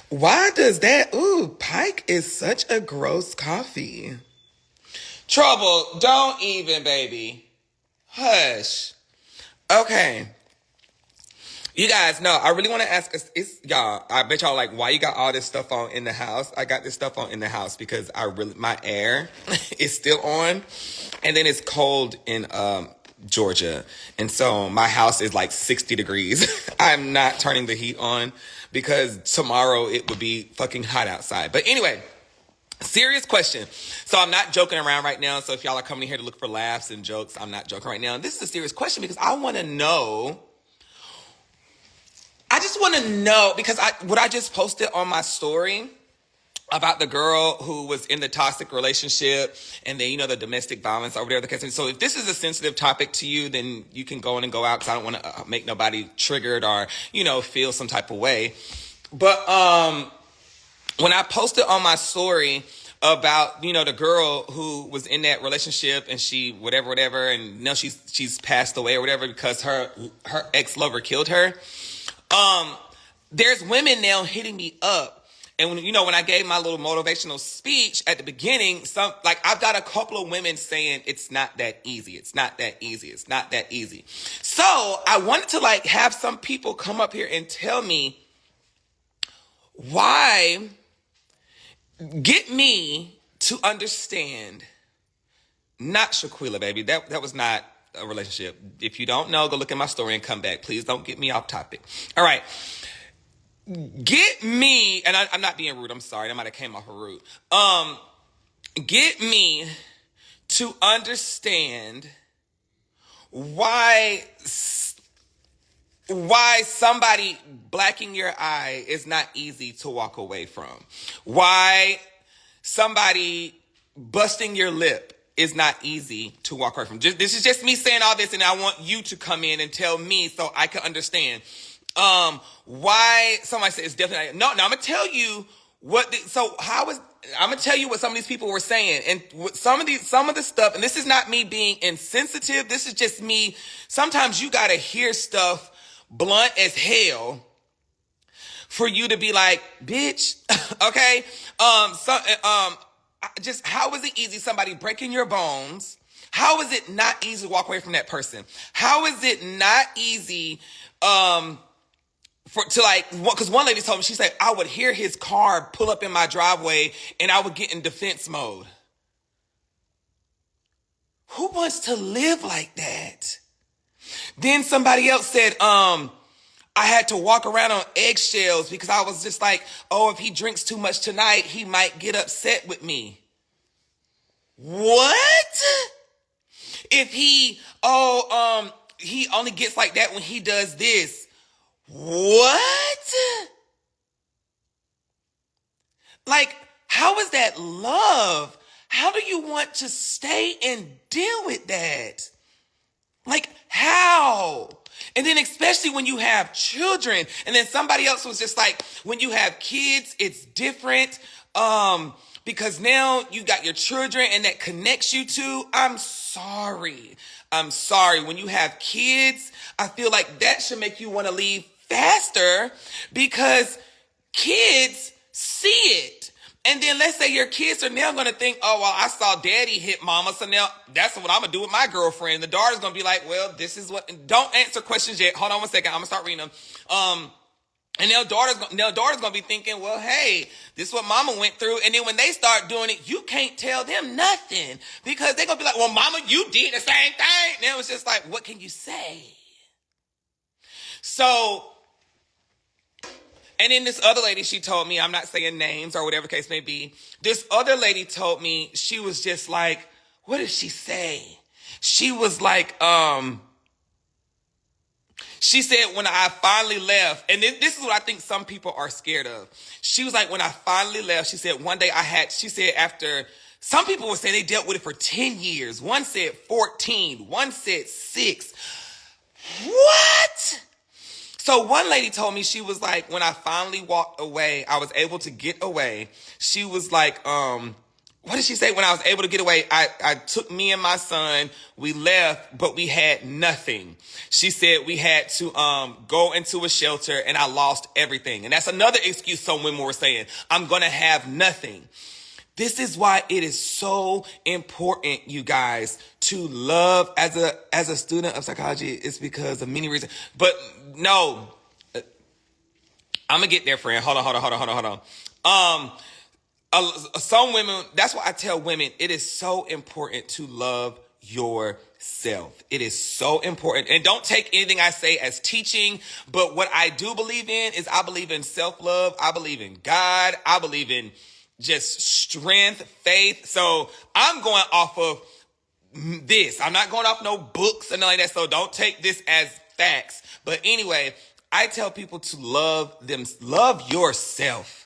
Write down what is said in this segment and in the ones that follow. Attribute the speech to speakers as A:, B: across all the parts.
A: Why does that? Ooh, Pike is such a gross coffee. Trouble, don't even, baby. Hush. Okay. You guys know, I really want to ask us, it's y'all, I bet y'all like, why you got all this stuff on in the house? I got this stuff on in the house because my air is still on. And then it's cold in, Georgia. And so my house is like 60 degrees. I'm not turning the heat on because tomorrow it would be fucking hot outside. But anyway, serious question. So I'm not joking around right now. So if y'all are coming here to look for laughs and jokes, I'm not joking right now. This is a serious question because I want to know. I just want to know because what I just posted on my story about the girl who was in the toxic relationship and then, the domestic violence or whatever the case is. So if this is a sensitive topic to you, then you can go in and go out because I don't want to make nobody triggered or, feel some type of way. But when I posted on my story about, the girl who was in that relationship and she whatever, and now she's passed away or whatever because her ex-lover killed her. There's women now hitting me up. And when I gave my little motivational speech at the beginning, I've got a couple of women saying it's not that easy. It's not that easy. It's not that easy. So I wanted to have some people come up here and tell me why, get me to understand, not Shaquilla, baby. That was not a relationship. If you don't know, go look at my story and come back. Please don't get me off topic. All right. Get me, and I'm not being rude, I'm sorry, that might have came off rude. Get me to understand why somebody blacking your eye is not easy to walk away from. Why somebody busting your lip is not easy to walk away from. This is just me saying all this, and I want you to come in and tell me so I can understand. Why somebody said it's definitely no. Now I'm gonna tell you I'm gonna tell you what some of these people were saying, and what some of the stuff. And this is not me being insensitive. This is just me. Sometimes you gotta hear stuff blunt as hell for you to be like, bitch. Okay. Just how is it easy? Somebody breaking your bones. How is it not easy to walk away from that person? How is it not easy? Because one lady told me, she said, I would hear his car pull up in my driveway and I would get in defense mode. Who wants to live like that? Then somebody else said, I had to walk around on eggshells because I was just like, oh, if he drinks too much tonight, he might get upset with me. What? If he only gets like that when he does this. What? How is that love? How do you want to stay and deal with that? How? And then especially when you have children, and then somebody else was just like, when you have kids, it's different. Because now you got your children and that connects you to, I'm sorry. When you have kids, I feel like that should make you want to leave faster because kids see it. And then let's say your kids are now going to think, oh, well, I saw daddy hit mama, so now that's what I'm going to do with my girlfriend. The daughter's going to be like, well, this is what, don't answer questions yet. Hold on one second. I'm going to start reading them. And their daughter's going to be thinking, well, hey, this is what mama went through. And then when they start doing it, you can't tell them nothing because they're going to be like, well, mama, you did the same thing. And it was just like, what can you say? So, and then this other lady, she told me, I'm not saying names or whatever the case may be. This other lady told me, she was just like, what did she say? She was like, she said, when I finally left, and this is what I think some people are scared of. She was like, when I finally left, she said, one day she said after, some people were saying they dealt with it for 10 years. One said 14. One said 6. What? So one lady told me, she was like, when I finally walked away, I was able to get away. She was like, what did she say? When I was able to get away, I took me and my son, we left, but we had nothing. She said we had to go into a shelter and I lost everything. And that's another excuse some women were saying, I'm going to have nothing. This is why it is so important, you guys, to love as a student of psychology. It's because of many reasons. But no, I'm going to get there, friend. Hold on. Some women, that's why I tell women, it is so important to love yourself. It is so important. And don't take anything I say as teaching, but what I do believe in is I believe in self-love. I believe in God. I believe in just strength, faith. So I'm going off of this. I'm not going off no books and nothing like that. So don't take this as facts. But anyway, I tell people to love yourself.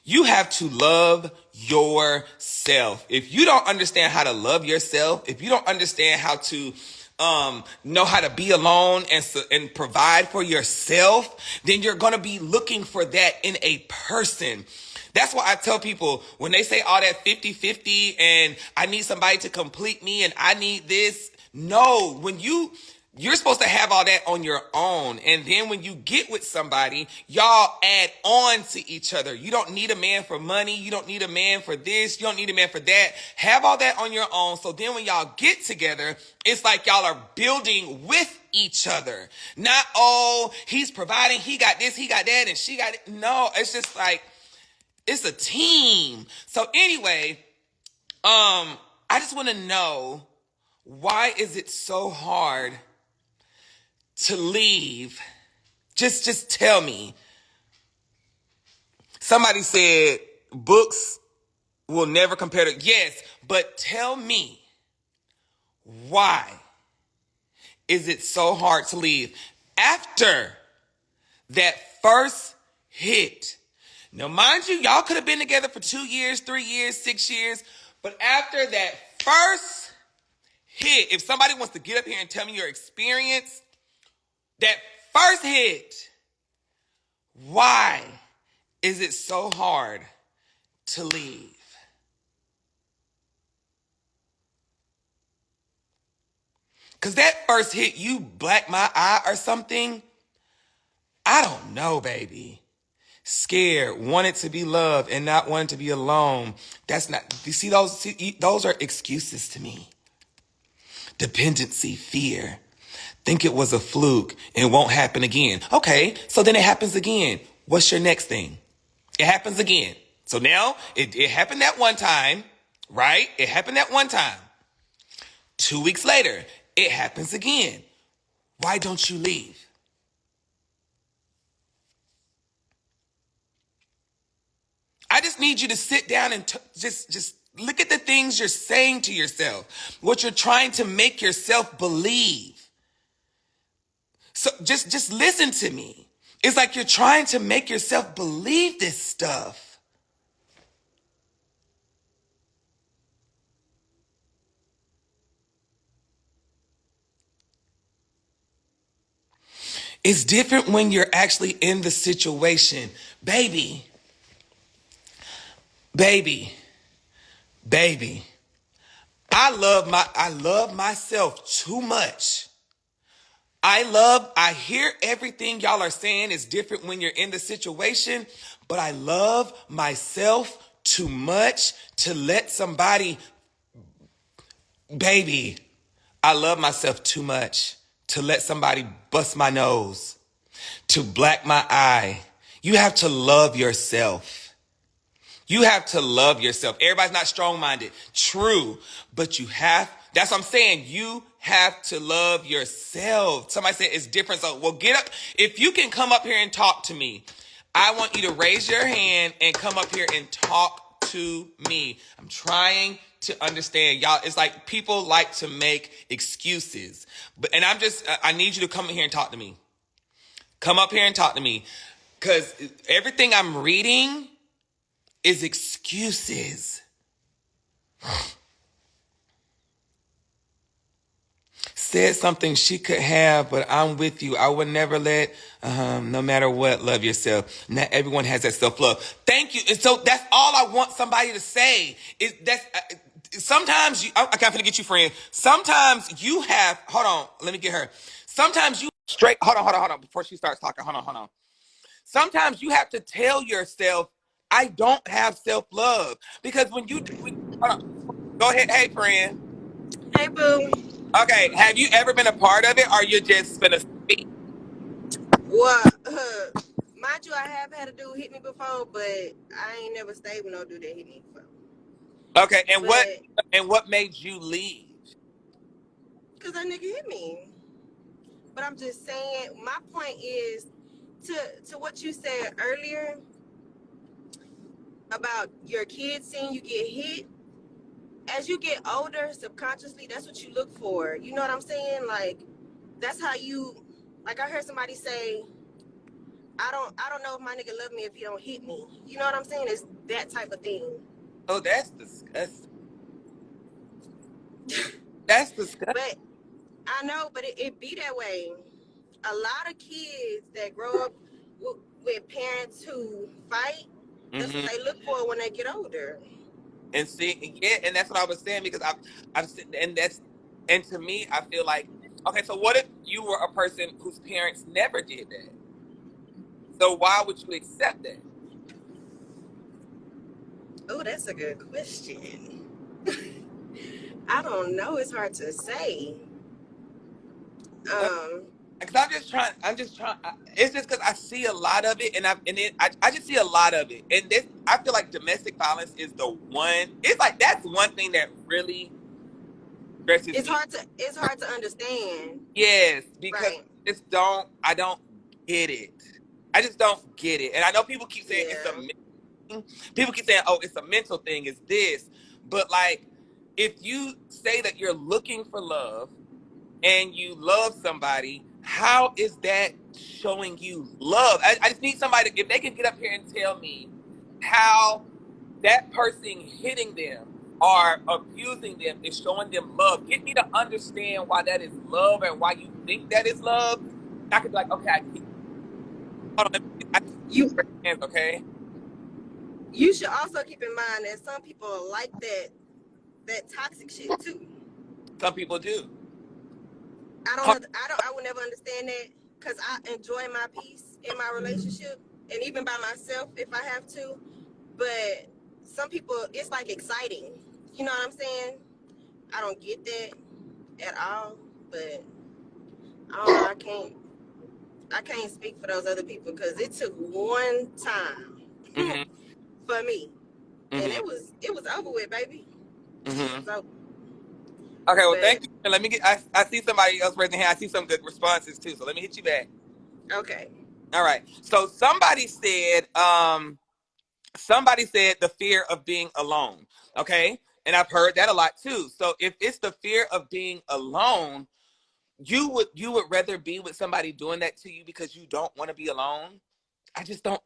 A: You have to love yourself. If you don't understand how to love yourself, if you don't understand how to know how to be alone and provide for yourself, then you're going to be looking for that in a person. That's why I tell people when they say all that 50-50 and I need somebody to complete me and I need this. No, when you're supposed to have all that on your own. And then when you get with somebody, y'all add on to each other. You don't need a man for money. You don't need a man for this. You don't need a man for that. Have all that on your own. So then when y'all get together, it's like y'all are building with each other. Not, oh, he's providing. He got this, he got that, and she got it. No, it's just like, it's a team. So anyway, I just want to know, why is it so hard to leave? Just tell me. Somebody said books will never compare to, yes, but tell me, why is it so hard to leave after that first hit? Now, mind you, y'all could have been together for 2 years, 3 years, 6 years, but after that first hit, if somebody wants to get up here and tell me your experience, that first hit, why is it so hard to leave? Because that first hit, you black my eye or something, I don't know, baby. Scared, wanted to be loved and not wanted to be alone. That's not, you see, those are excuses to me. Dependency, fear. Think it was a fluke and won't happen again. Okay, so then it happens again. What's your next thing? It happens again. So now it happened that one time, right? It happened that one time. 2 weeks later, it happens again. Why don't you leave? I just need you to sit down and just look at the things you're saying to yourself, what you're trying to make yourself believe. So just listen to me. It's like you're trying to make yourself believe this stuff. It's different when you're actually in the situation. Baby. I love myself too much. I hear everything y'all are saying is different when you're in the situation, but I love myself too much to let somebody, baby, I love myself too much to let somebody bust my nose, to black my eye. You have to love yourself. You have to love yourself. Everybody's not strong-minded. True. But that's what I'm saying. You have to love yourself. Somebody said it's different. So, well, get up. If you can come up here and talk to me, I want you to raise your hand and come up here and talk to me. I'm trying to understand. Y'all, it's like people like to make excuses. And I need you to come in here and talk to me. Come up here and talk to me. Because everything I'm reading is excuses. said something she could have, but I'm with you. I would never let, no matter what, love yourself. Not everyone has that self-love. Thank you. And so that's all I want somebody to say. Is that's sometimes you, I can't get you, friend. Sometimes you have, hold on, let me get her. Sometimes you straight, hold on, before she starts talking, hold on. Sometimes you have to tell yourself, I don't have self-love. Because hold on, go ahead, hey, friend.
B: Hey, boo.
A: Okay, have you ever been a part of it, or you just been a speak?
B: What? Mind you, I have had a dude hit me before, but I ain't never stayed with no dude that hit me before.
A: Okay,
B: But
A: and what made you leave?
B: because that nigga hit me. But I'm just saying, my point is to what you said earlier about your kids seeing you get hit. As you get older, subconsciously, that's what you look for. You know what I'm saying? Like that's how you. Like I heard somebody say, I don't know if my nigga love me if he don't hit me. You know what I'm saying? It's that type of thing.
A: Oh, that's disgusting. That's disgusting.
B: But I know, but it be that way. A lot of kids that grow up with parents who fight, that's what
A: Hmm.
B: they look for when they get older.
A: And see, yeah, and that's what I was saying because and to me, I feel like, okay, so what if you were a person whose parents never did that? So why would you accept that?
B: Oh, that's a good question. I don't know. It's hard to say. Um,
A: Because I'm just trying. It's just because I see a lot of it, and I just see a lot of it, and this I feel like domestic violence is the one. It's like that's one thing that really stresses me.
B: it's hard to understand.
A: Yes, because
B: Right.
A: I don't get it. I just don't get it, and I know people keep saying it's a
B: Yeah.
A: thing. People keep saying, "Oh, it's a mental thing. It's this," but like, if you say that you're looking for love and you love somebody, how is that showing you love? I just need somebody, if they can get up here and tell me how that person hitting them or abusing them is showing them love. Get me to understand why that is love and why you think that is love. I could be like, okay, I get, hold on, I
B: You
A: hands, okay?
B: you should also keep in mind that some people like that toxic shit too.
A: Some people do.
B: I would never understand that because I enjoy my peace in my relationship and even by myself if I have to. But some people, it's like exciting. You know what I'm saying? I don't get that at all. But I don't know. I can't speak for those other people because it took one time
A: Hmm.
B: for me, and
A: Hmm.
B: it was over with, baby. It
A: Hmm.
B: was over.
A: Okay, well, thank
B: But
A: you. And let me get, I see somebody else raising their hand. I see some good responses too. So let me hit you back.
B: okay.
A: All right. So somebody said the fear of being alone. Okay. And I've heard that a lot too. So if it's the fear of being alone, you would rather be with somebody doing that to you because you don't want to be alone. I just don't.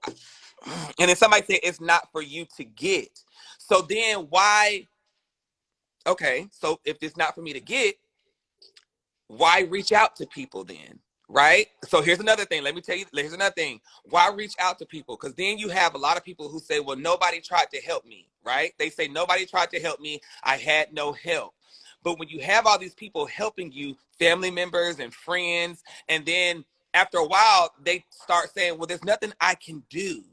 A: And then somebody said it's not for you to get. So then why? Okay. So if it's not for me to get, why reach out to people then? Right? So here's another thing. Let me tell you, here's another thing. Why reach out to people? Because then you have a lot of people who say, well, nobody tried to help me, right? They say, nobody tried to help me. I had no help. But when you have all these people helping you, family members and friends, and then after a while, they start saying, well, there's nothing I can do.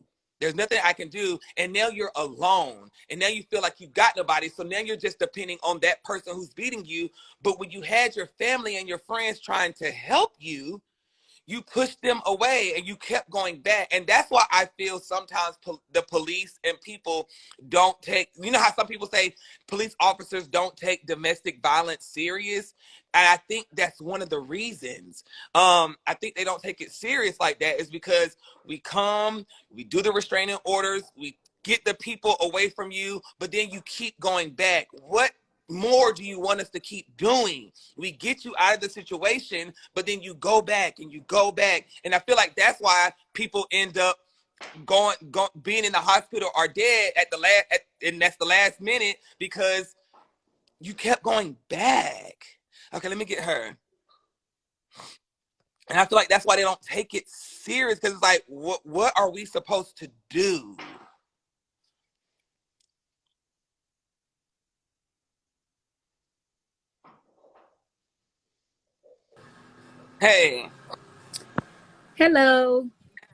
A: There's nothing I can do. And now you're alone. And now you feel like you've got nobody. So now you're just depending on that person who's beating you. But when you had your family and your friends trying to help you pushed them away and you kept going back. And that's why I feel sometimes the police and people don't take, you know how some people say police officers don't take domestic violence serious. And I think that's one of the reasons. I think they don't take it serious like that is because we come, we do the restraining orders, we get the people away from you, but then you keep going back. What more do you want us to keep doing? We get you out of the situation, but then you go back and you go back. And I feel like that's why people end up being in the hospital or dead at the and that's the last minute because you kept going back. Okay, let me get her. And I feel like that's why they don't take it serious, because it's like, what are we supposed to do? Hey.
C: Hello.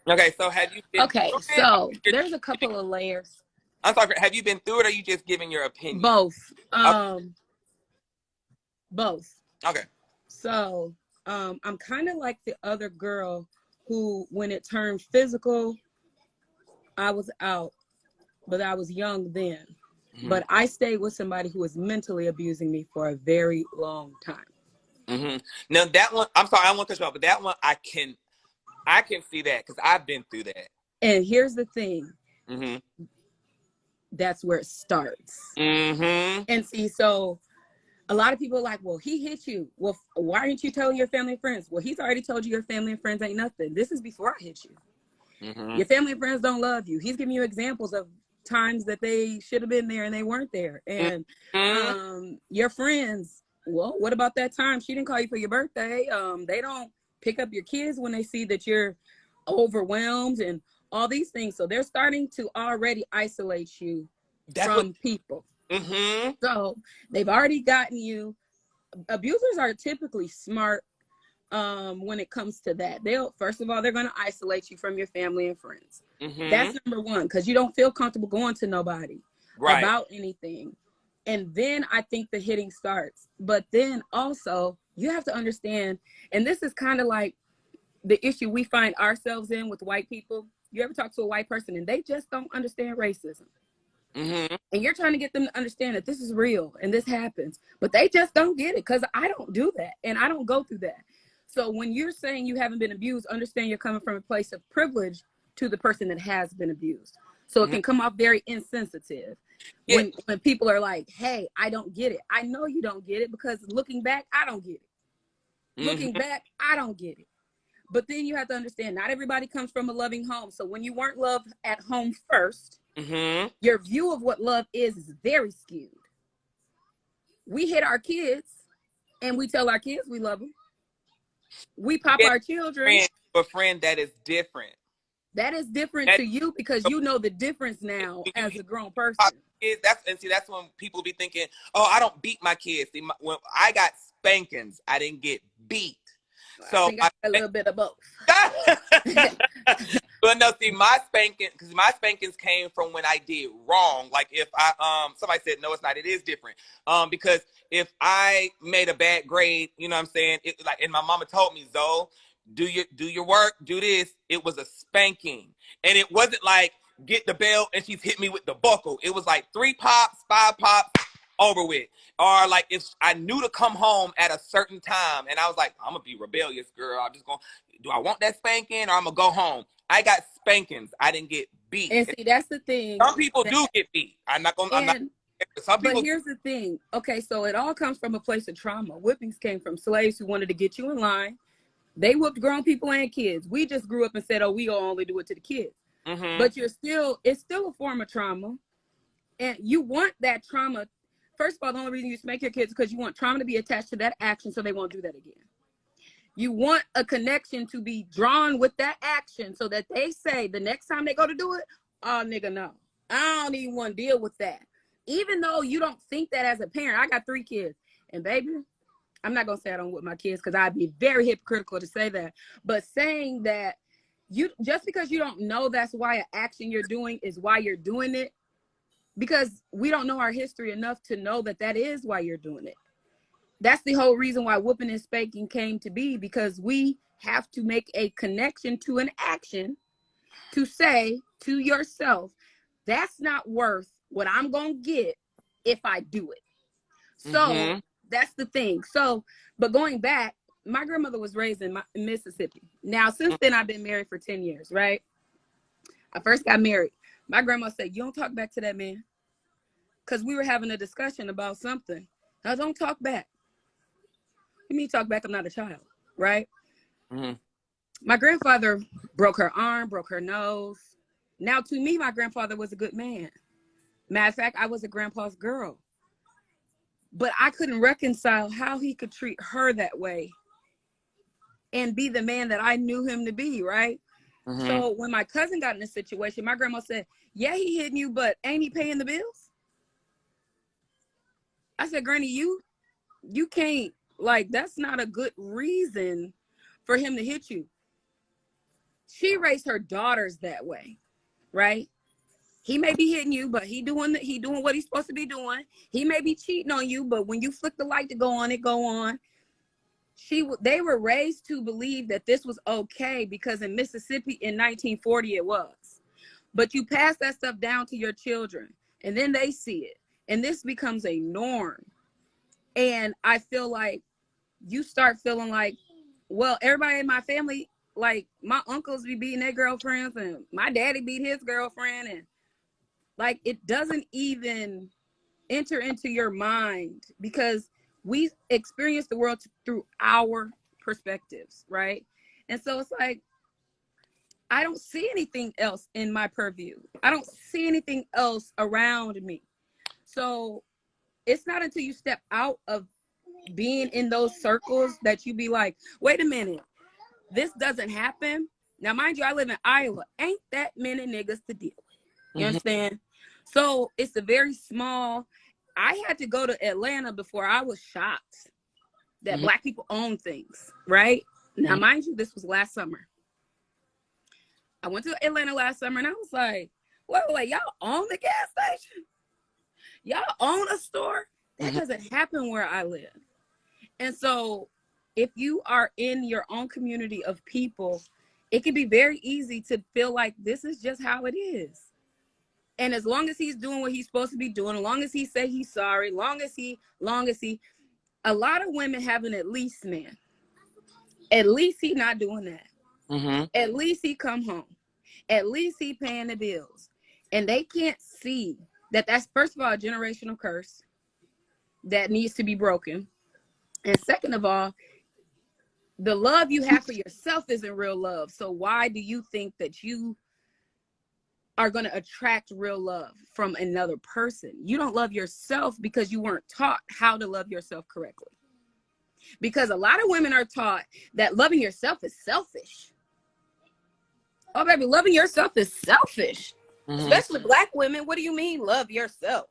A: Okay, so have you been
C: Okay,
A: through it?
C: so
A: Or
C: there's a couple of layers.
A: I'm sorry, have you been through it, or are you just giving your opinion?
C: Both.
A: Okay.
C: Both.
A: Okay.
C: So, I'm kind of like the other girl who, when it turned physical, I was out, but I was young then.
A: Mm-hmm.
C: But I stayed with somebody who was mentally abusing me for a very long time.
A: Mm-hmm. Now that one, I'm sorry, I won't cut you off, but that one I can see that because I've been through that.
C: And here's the thing,
A: Mm-hmm.
C: that's where it starts.
A: Mm-hmm.
C: And see, so a lot of people are like, well, he hit you. Well, why aren't you telling your family and friends? Well, he's already told you your family and friends ain't nothing. This is before I hit you.
A: Mm-hmm.
C: Your family and friends don't love you. He's giving you examples of times that they should have been there and they weren't there. And
A: Mm-hmm.
C: your friends, well, what about that time she didn't call you for your birthday? They don't pick up your kids when they see that you're overwhelmed and all these things. So they're starting to already isolate you
A: That's what.
C: from people.
A: Mm-hmm.
C: So they've already gotten you. Abusers are typically smart when it comes to that. They'll, first of all, they're going to isolate you from your family and friends.
A: Mm-hmm.
C: That's number one, because you don't feel comfortable going to nobody
A: Right.
C: about anything. And then I think the hitting starts. But then also you have to understand, and this is kind of like the issue we find ourselves in with white people. You ever talk to a white person and they just don't understand racism?
A: Mm-hmm.
C: And you're trying to get them to understand that this is real and this happens, but they just don't get it, because I don't do that and I don't go through that. So when you're saying you haven't been abused, understand you're coming from a place of privilege to the person that has been abused. So it
A: Mm-hmm.
C: can come off very insensitive
A: Yeah.
C: when people are like, hey, I don't get it. I know you don't get it, because looking back, I don't get it. Looking
A: Mm-hmm.
C: back, I don't get it. But then you have to understand, not everybody comes from a loving home. So when you weren't loved at home first,
A: Mm-hmm.
C: your view of what love is very skewed. We hit our kids and we tell our kids we love them. We pop
A: Yeah,
C: our children.
A: friend, a friend that is different.
C: That is different
A: That
C: to you, because you know the difference now
A: when you
C: as
A: hear
C: a grown
A: about
C: person.
A: kids, that's when people be thinking, oh, I don't beat my kids. See, when I got spankings, I didn't get beat.
C: I
A: So
C: think I got a little bit of both.
A: But no, see, my spankings came from when I did wrong. Like if somebody said no, it's not. It is different. Because if I made a bad grade, you know what I'm saying? It like, and my mama told me, Zoe, do your work, do this. It was a spanking, and it wasn't like get the belt and she's hit me with the buckle. It was like 3 pops, 5 pops, over with. Or like if I knew to come home at a certain time, and I was like, I'm gonna be rebellious, girl. I'm just gonna do I want that spanking, or I'm gonna go home. I got spankings. I didn't get beat.
C: And see, that's the thing.
A: Some people
C: That,
A: do get beat. I'm not.
C: and
A: Some
C: but
A: people.
C: here's the thing. Okay, so it all comes from a place of trauma. Whippings came from slaves who wanted to get you in line. They whooped grown people and kids. We just grew up and said, oh, we gonna only do it to the kids.
A: Mm-hmm.
C: But it's still a form of trauma. And you want that trauma. First of all, the only reason you spank your kids is because you want trauma to be attached to that action so they won't do that again. You want a connection to be drawn with that action so that they say the next time they go to do it, oh, nigga, no. I don't even want to deal with that. Even though you don't think that as a parent. I got 3 kids. And baby, I'm not going to say I don't whip my kids, because I'd be very hypocritical to say that. But saying that you just because you don't know that's why an action you're doing is why you're doing it, because we don't know our history enough to know that that is why you're doing it. That's the whole reason why whooping and spanking came to be, because we have to make a connection to an action to say to yourself, that's not worth what I'm going to get if I do it. So
A: Mm-hmm.
C: that's the thing. So, but going back, my grandmother was raised in Mississippi. Now, since then, I've been married for 10 years, right? I first got married. My grandma said, you don't talk back to that man. Because we were having a discussion about something. Now, don't talk back. You mean talk back? I'm not a child, right?
A: Mm-hmm.
C: My grandfather broke her arm, broke her nose. Now, to me, my grandfather was a good man. Matter of fact, I was a grandpa's girl. But I couldn't reconcile how he could treat her that way and be the man that I knew him to be, right?
A: Mm-hmm.
C: So when my cousin got in a situation, my grandma said, yeah, he hitting you, but ain't he paying the bills? I said, Granny, you can't, like, that's not a good reason for him to hit you. She raised her daughters that way, right? He may be hitting you, but he doing what he's supposed to be doing. He may be cheating on you, but when you flick the light to go on, it go on. They were raised to believe that this was okay because in Mississippi in 1940 it was. But you pass that stuff down to your children, and then they see it, and this becomes a norm. And I feel like you start feeling like, well, everybody in my family, like my uncles be beating their girlfriends, and my daddy beat his girlfriend, and like it doesn't even enter into your mind because we experience the world through our perspectives, right? And so it's like, I don't see anything else in my purview. I don't see anything else around me. So it's not until you step out of being in those circles that you be like, wait a minute, this doesn't happen. Now, mind you, I live in Iowa. Ain't that many niggas to deal with. You understand? So it's a very small. I had to go to Atlanta before I was shocked that Black people own things, right? Now, mind you, this was last summer. I went to Atlanta last summer and I was like, wait, y'all own the gas station? Y'all own a store? That doesn't happen where I live. And so if you are in your own community of people, it can be very easy to feel like this is just how it is. And as long as he's doing what he's supposed to be doing, as long as he say he's sorry, long as he, a lot of women have an at least man. At least he not doing that. At least he come home. At least he paying the bills. And they can't see that that's, first of all, a generational curse that needs to be broken. And second of all, the love you have for yourself isn't real love. So why do you think that you are going to attract real love from another person? You don't love yourself because you weren't taught how to love yourself correctly. Because a lot of women are taught that loving yourself is selfish. Oh, baby, loving yourself is selfish. Especially Black women. What do you mean love yourself?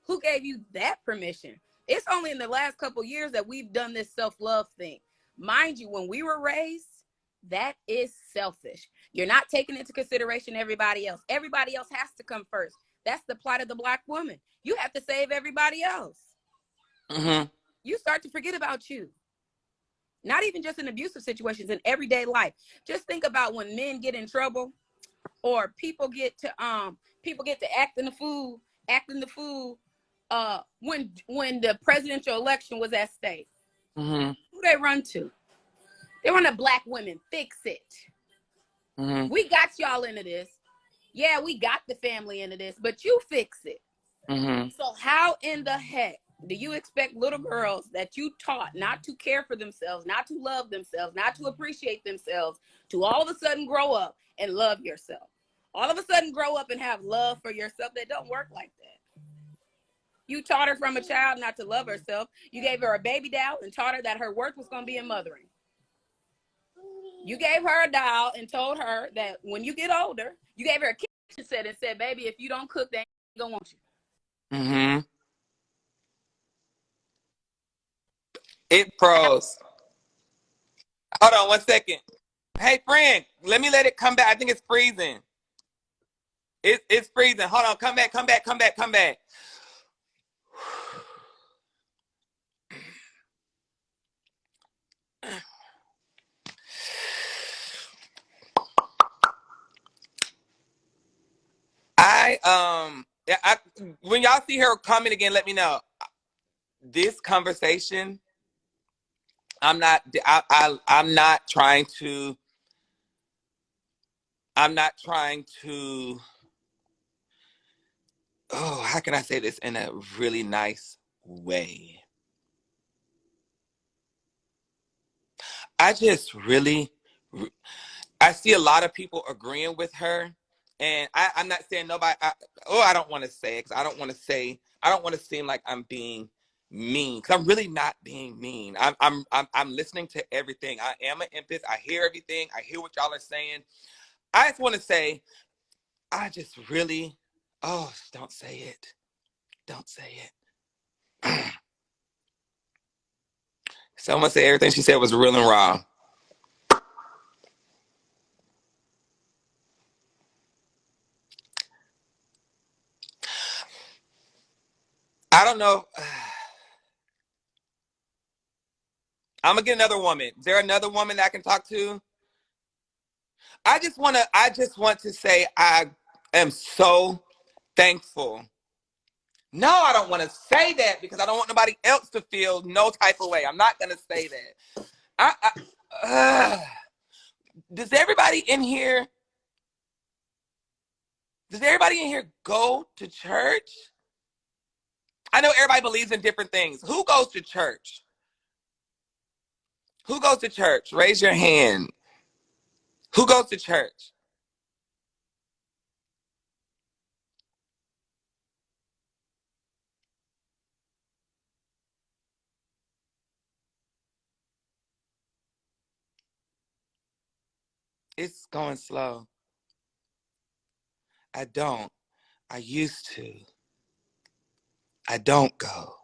C: Who gave you that permission? It's only in the last couple of years that we've done this self-love thing. Mind you, when we were raised, that is selfish. You're not taking into consideration everybody else. Everybody else has to come first. That's the plight of the Black woman. You have to save everybody else. You start to forget about you. Not even just in abusive situations, in everyday life. Just think about when men get in trouble or people get to acting the fool when the presidential election was at stake. Who they run to? They run to Black women. Fix it. We got y'all into this. Yeah, we got the family into this, but you fix it. So how in the heck do you expect little girls that you taught not to care for themselves, not to love themselves, not to appreciate themselves, to all of a sudden grow up and love yourself? All of a sudden grow up and have love for yourself. That don't work like that. You taught her from a child not to love herself. You gave her a baby doll and taught her that her worth was going to be in mothering. You gave her a doll and told her that when you get older, you gave her a kitchen set and said, baby, if you don't cook, they ain't going to want you.
A: It froze. Hold on 1 second. Hey, friend, let it come back. I think it's freezing. It's freezing. Hold on. Come back. When y'all see her comment again, let me know. This conversation, I'm not trying to how can I say this in a really nice way? I just really, I see a lot of people agreeing with her, and I'm not saying nobody. I don't want to say it because I don't want to seem like I'm being mean, because I'm really not being mean. I'm listening to everything. I am an empath. I hear everything. I hear what y'all are saying. I just want to say, I just really, oh, don't say it. Don't say it. Someone said everything she said was real and raw. I don't know. I'm gonna get another woman. Is there another woman that I can talk to? I just want to say I am so thankful. No, I don't want to say that because I don't want nobody else to feel no type of way. I'm not gonna say that. I does everybody in here? Does everybody in here go to church? I know everybody believes in different things. Who goes to church? Who goes to church? Raise your hand. Who goes to church? It's going slow. I don't. I used to. I don't go.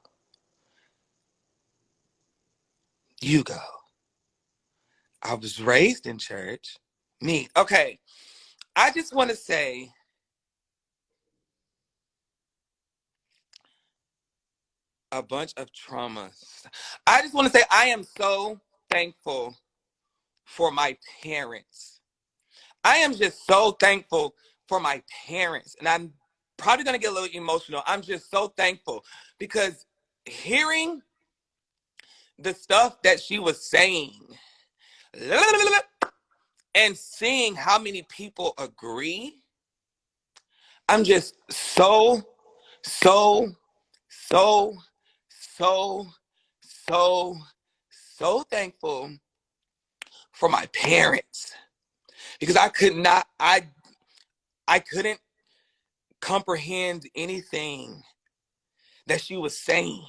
A: You go. I was raised in church. Me. Okay. I just want to say a bunch of traumas. I just want to say I am so thankful for my parents. I am just so thankful for my parents. And I'm probably going to get a little emotional. I'm just so thankful because hearing the stuff that she was saying and seeing how many people agree, I'm just so, so, so, so, so, so thankful for my parents because I couldn't comprehend anything that she was saying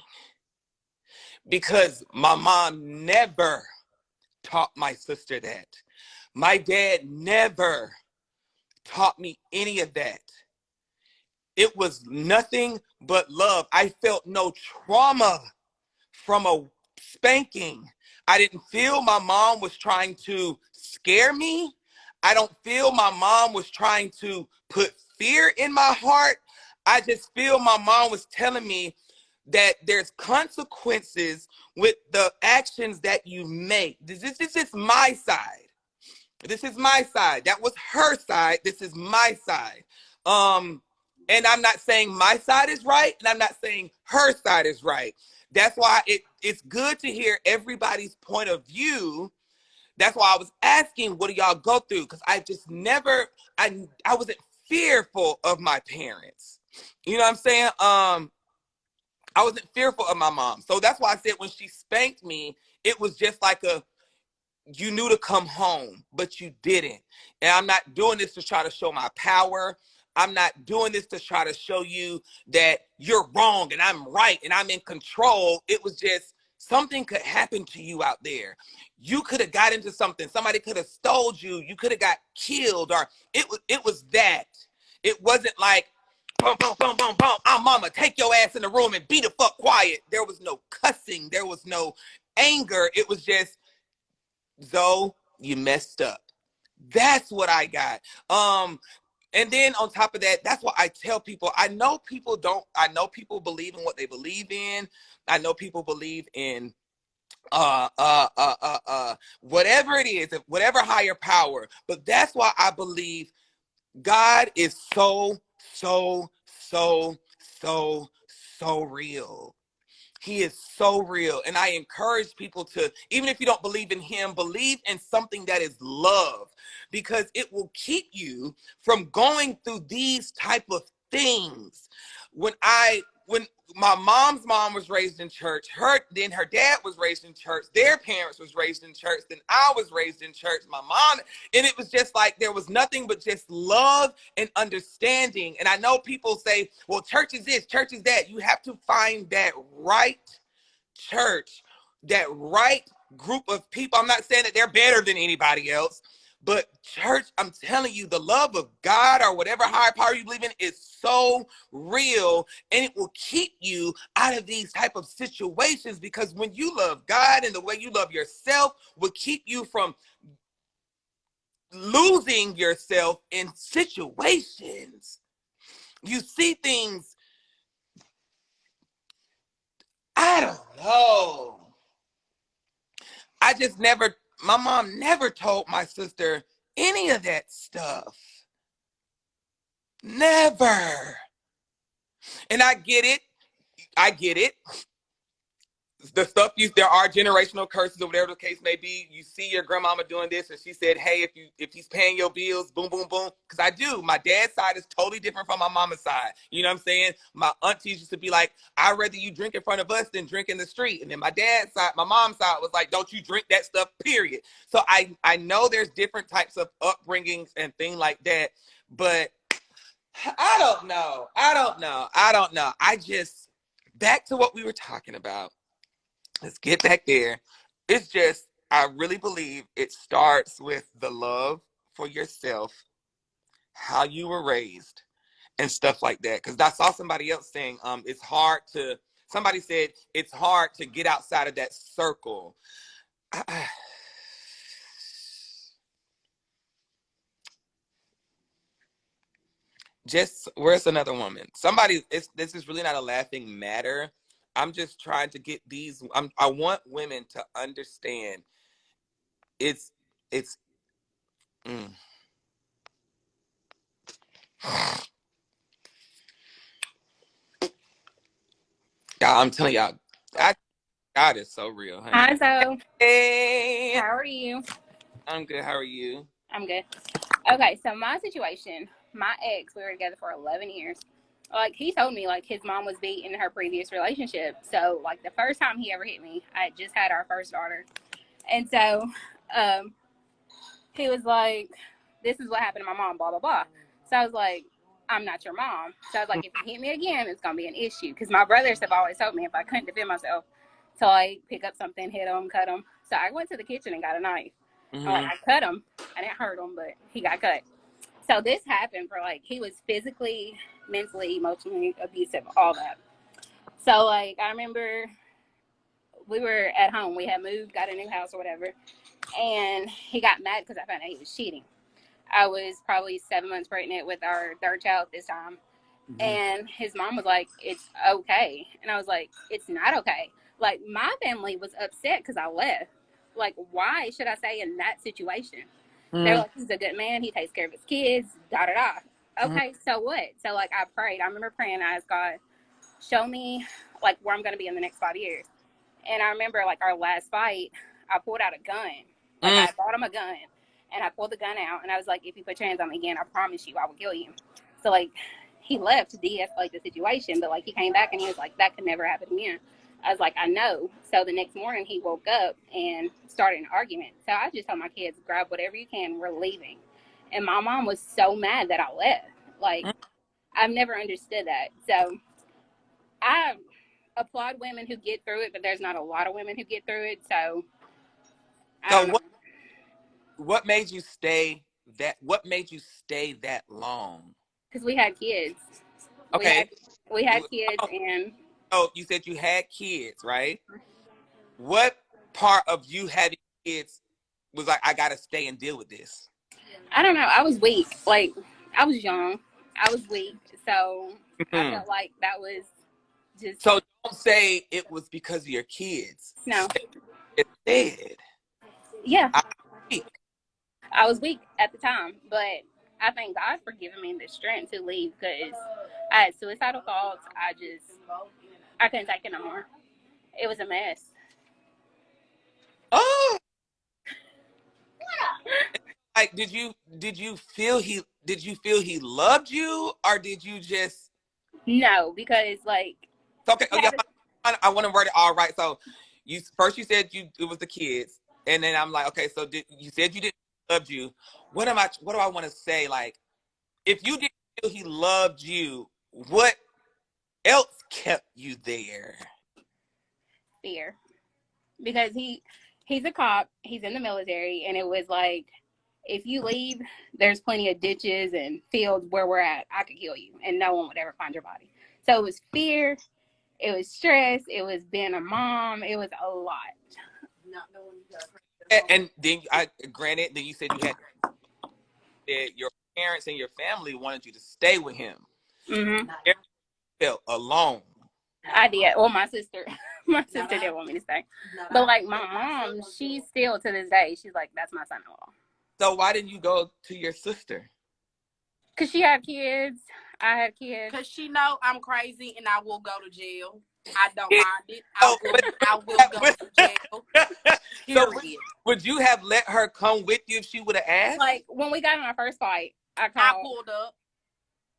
A: because my mom never taught my sister that. My dad never taught me any of that. It was nothing but love. I felt no trauma from a spanking. I didn't feel my mom was trying to scare me. I don't feel my mom was trying to put fear in my heart. I just feel my mom was telling me that there's consequences with the actions that you make. This is my side. This is my side. That was her side. This is my side. And I'm not saying my side is right, and I'm not saying her side is right. That's why it's good to hear everybody's point of view. That's why I was asking, what do y'all go through? Because I just never, I wasn't fearful of my parents. You know what I'm saying? I wasn't fearful of my mom. So that's why I said when she spanked me, it was just like you knew to come home, but you didn't. And I'm not doing this to try to show my power. I'm not doing this to try to show you that you're wrong and I'm right and I'm in control. It was just something could happen to you out there. You could have got into something. Somebody could have stole you. You could have got killed, or it was that. It wasn't like, boom, boom, boom, boom, boom. Mama, take your ass in the room and be the fuck quiet. There was no cussing. There was no anger. It was just, Zoe, you messed up. That's what I got. And then on top of that, that's why I tell people, I know people believe in what they believe in. I know people believe in whatever it is, whatever higher power. But that's why I believe God is so, so, so, so, so real. He is so real. And I encourage people to, even if you don't believe in him, believe in something that is love, because it will keep you from going through these type of things. When my mom's mom was raised in church, then her dad was raised in church, their parents was raised in church, then I was raised in church, my mom, and it was just like there was nothing but just love and understanding. And I know people say, well, church is this, church is that. You have to find that right church, that right group of people. I'm not saying that they're better than anybody else, but church, I'm telling you, the love of God or whatever higher power you believe in is so real, and it will keep you out of these type of situations, because when you love God and the way you love yourself will keep you from losing yourself in situations. You see things, I don't know. I just never, my mom never told my sister any of that stuff. Never. And I get it. I get it. The stuff there are generational curses or whatever the case may be. You see your grandmama doing this, and she said, hey, if he's paying your bills, boom, boom, boom. Because I do. My dad's side is totally different from my mama's side. You know what I'm saying? My aunties used to be like, I'd rather you drink in front of us than drink in the street. And then my dad's side, my mom's side was like, don't you drink that stuff, period. So I know there's different types of upbringings and things like that, but I don't know. I just, back to what we were talking about. Let's get back there. It's just, I really believe it starts with the love for yourself, how you were raised, and stuff like that. Because I saw somebody else saying, somebody said it's hard to get outside of that circle. Where's another woman? This is really not a laughing matter. I'm just trying to get I want women to understand it's, mm. Y'all, I'm telling y'all, God is so real, honey.
D: Hi, Zoe.
A: Hey,
D: How are you?
A: I'm good. How are you?
D: I'm good. Okay, so my situation, my ex, we were together for 11 years. Like, he told me, like, his mom was beat in her previous relationship. So, like, the first time he ever hit me, I just had our first daughter. And so, he was like, this is what happened to my mom, blah, blah, blah. So I was like, I'm not your mom. So I was like, if you hit me again, it's going to be an issue. Because my brothers have always told me if I couldn't defend myself, to, like, pick up something, hit him, cut him. So I went to the kitchen and got a knife.
A: Mm-hmm.
D: Like, I cut him. I didn't hurt him, but he got cut. So this happened for, like, he was physically, mentally, emotionally abusive, all that. So, like, I remember we were at home. We had moved, got a new house or whatever. And he got mad because I found out he was cheating. I was probably 7 months pregnant with our third child this time. Mm-hmm. And his mom was like, it's okay. And I was like, it's not okay. Like, my family was upset because I left. Like, why should I stay in that situation? Mm-hmm. They're like, he's a good man. He takes care of his kids, da-da-da. Okay, mm-hmm. So what? So, like, I prayed. I remember praying, I asked God, show me, like, where I'm going to be in the next 5 years. And I remember, like, our last fight, I pulled out a gun. Like, I bought him a gun. And I pulled the gun out. And I was like, if you put your hands on me again, I promise you I will kill you. So, like, he left to de-escalate the situation. But, like, he came back and he was like, that could never happen again. I was like, I know. So the next morning he woke up and started an argument. So I just told my kids, grab whatever you can. We're leaving. And my mom was so mad that I left. Like, I've never understood that. So I applaud women who get through it, but there's not a lot of women who get through it. So I don't know.
A: What made you stay that long?
D: Because we had kids.
A: Okay.
D: We had kids and...
A: Oh, you said you had kids, right? What part of you having kids was like, I gotta stay and deal with this?
D: I don't know. I was weak. Like, I was young. I was weak. So I felt like that was just...
A: So don't say it was because of your kids.
D: No.
A: It said.
D: Yeah. I was weak at the time, but I thank God for giving me the strength to leave because I had suicidal thoughts. I couldn't take it no more. It was a mess.
A: Oh. Like, did you feel he loved you, or did you just...
D: No, because, like...
A: Okay, I want to word it all right. So you said it was the kids, and then I'm like, okay, so you said you didn't love you. What do I want to say? Like, if you didn't feel he loved you, what else kept you there?
D: fear, because he's a cop, he's in the military, and it was like, if you leave, there's plenty of ditches and fields where we're at. I could kill you, and no one would ever find your body. So it was fear, it was stress, it was being a mom, it was a lot.
E: Not knowing you got
A: And then granted, then you said that your parents and your family wanted you to stay with him.
D: Mm-hmm.
A: You felt alone.
D: I did. Well, my sister, didn't want me to stay. But like my mom, she's still to this day, she's like, that's my son-in-law.
A: So why didn't you go to your sister?
D: Cause she had kids, I had kids.
E: Because she know I'm crazy and I will go to jail. I don't
A: Yeah.
E: mind it. I will go to jail.
A: So
E: Period.
A: would you have let her come with you if she would have asked?
D: Like when we got in our first fight, I
E: I
D: called.
E: pulled up.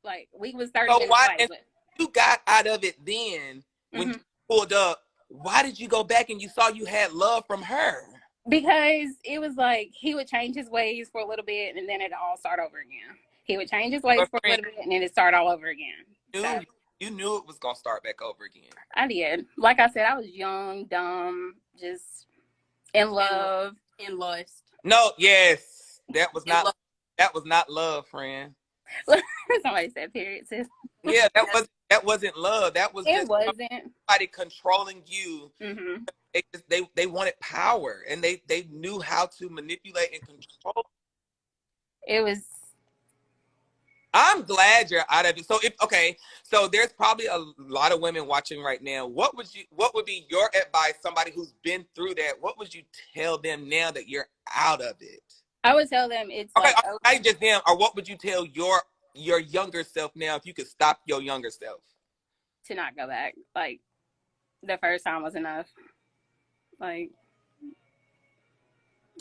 D: Like we was 30
A: So
D: minutes
A: why?
D: away.
A: And you got out of it then when you pulled up. Why did you go back and you saw you had love from her?
D: Because it was like he would change his ways for a little bit and then it all start over again. He would change his ways for a little bit and then it start all over again. So,
A: You knew it was gonna start back over again.
D: I did. Like I said, I was young, dumb, just in love.
E: In lust.
A: No, yes, that was not love, friend.
D: Somebody said period, sis.
A: Yeah, that wasn't love. That was
D: It
A: just
D: wasn't.
A: somebody controlling you.
D: Mm-hmm.
A: They wanted power and they knew how to manipulate and control.
D: It was.
A: I'm glad you're out of it. So there's probably a lot of women watching right now. What would be your advice? Somebody who's been through that, what would you tell them now that you're out of it?
D: I would tell them it's
A: okay,
D: like
A: I just them, or what would you tell your younger self now if you could stop your younger self?
D: To not go back. Like the first time was enough. Like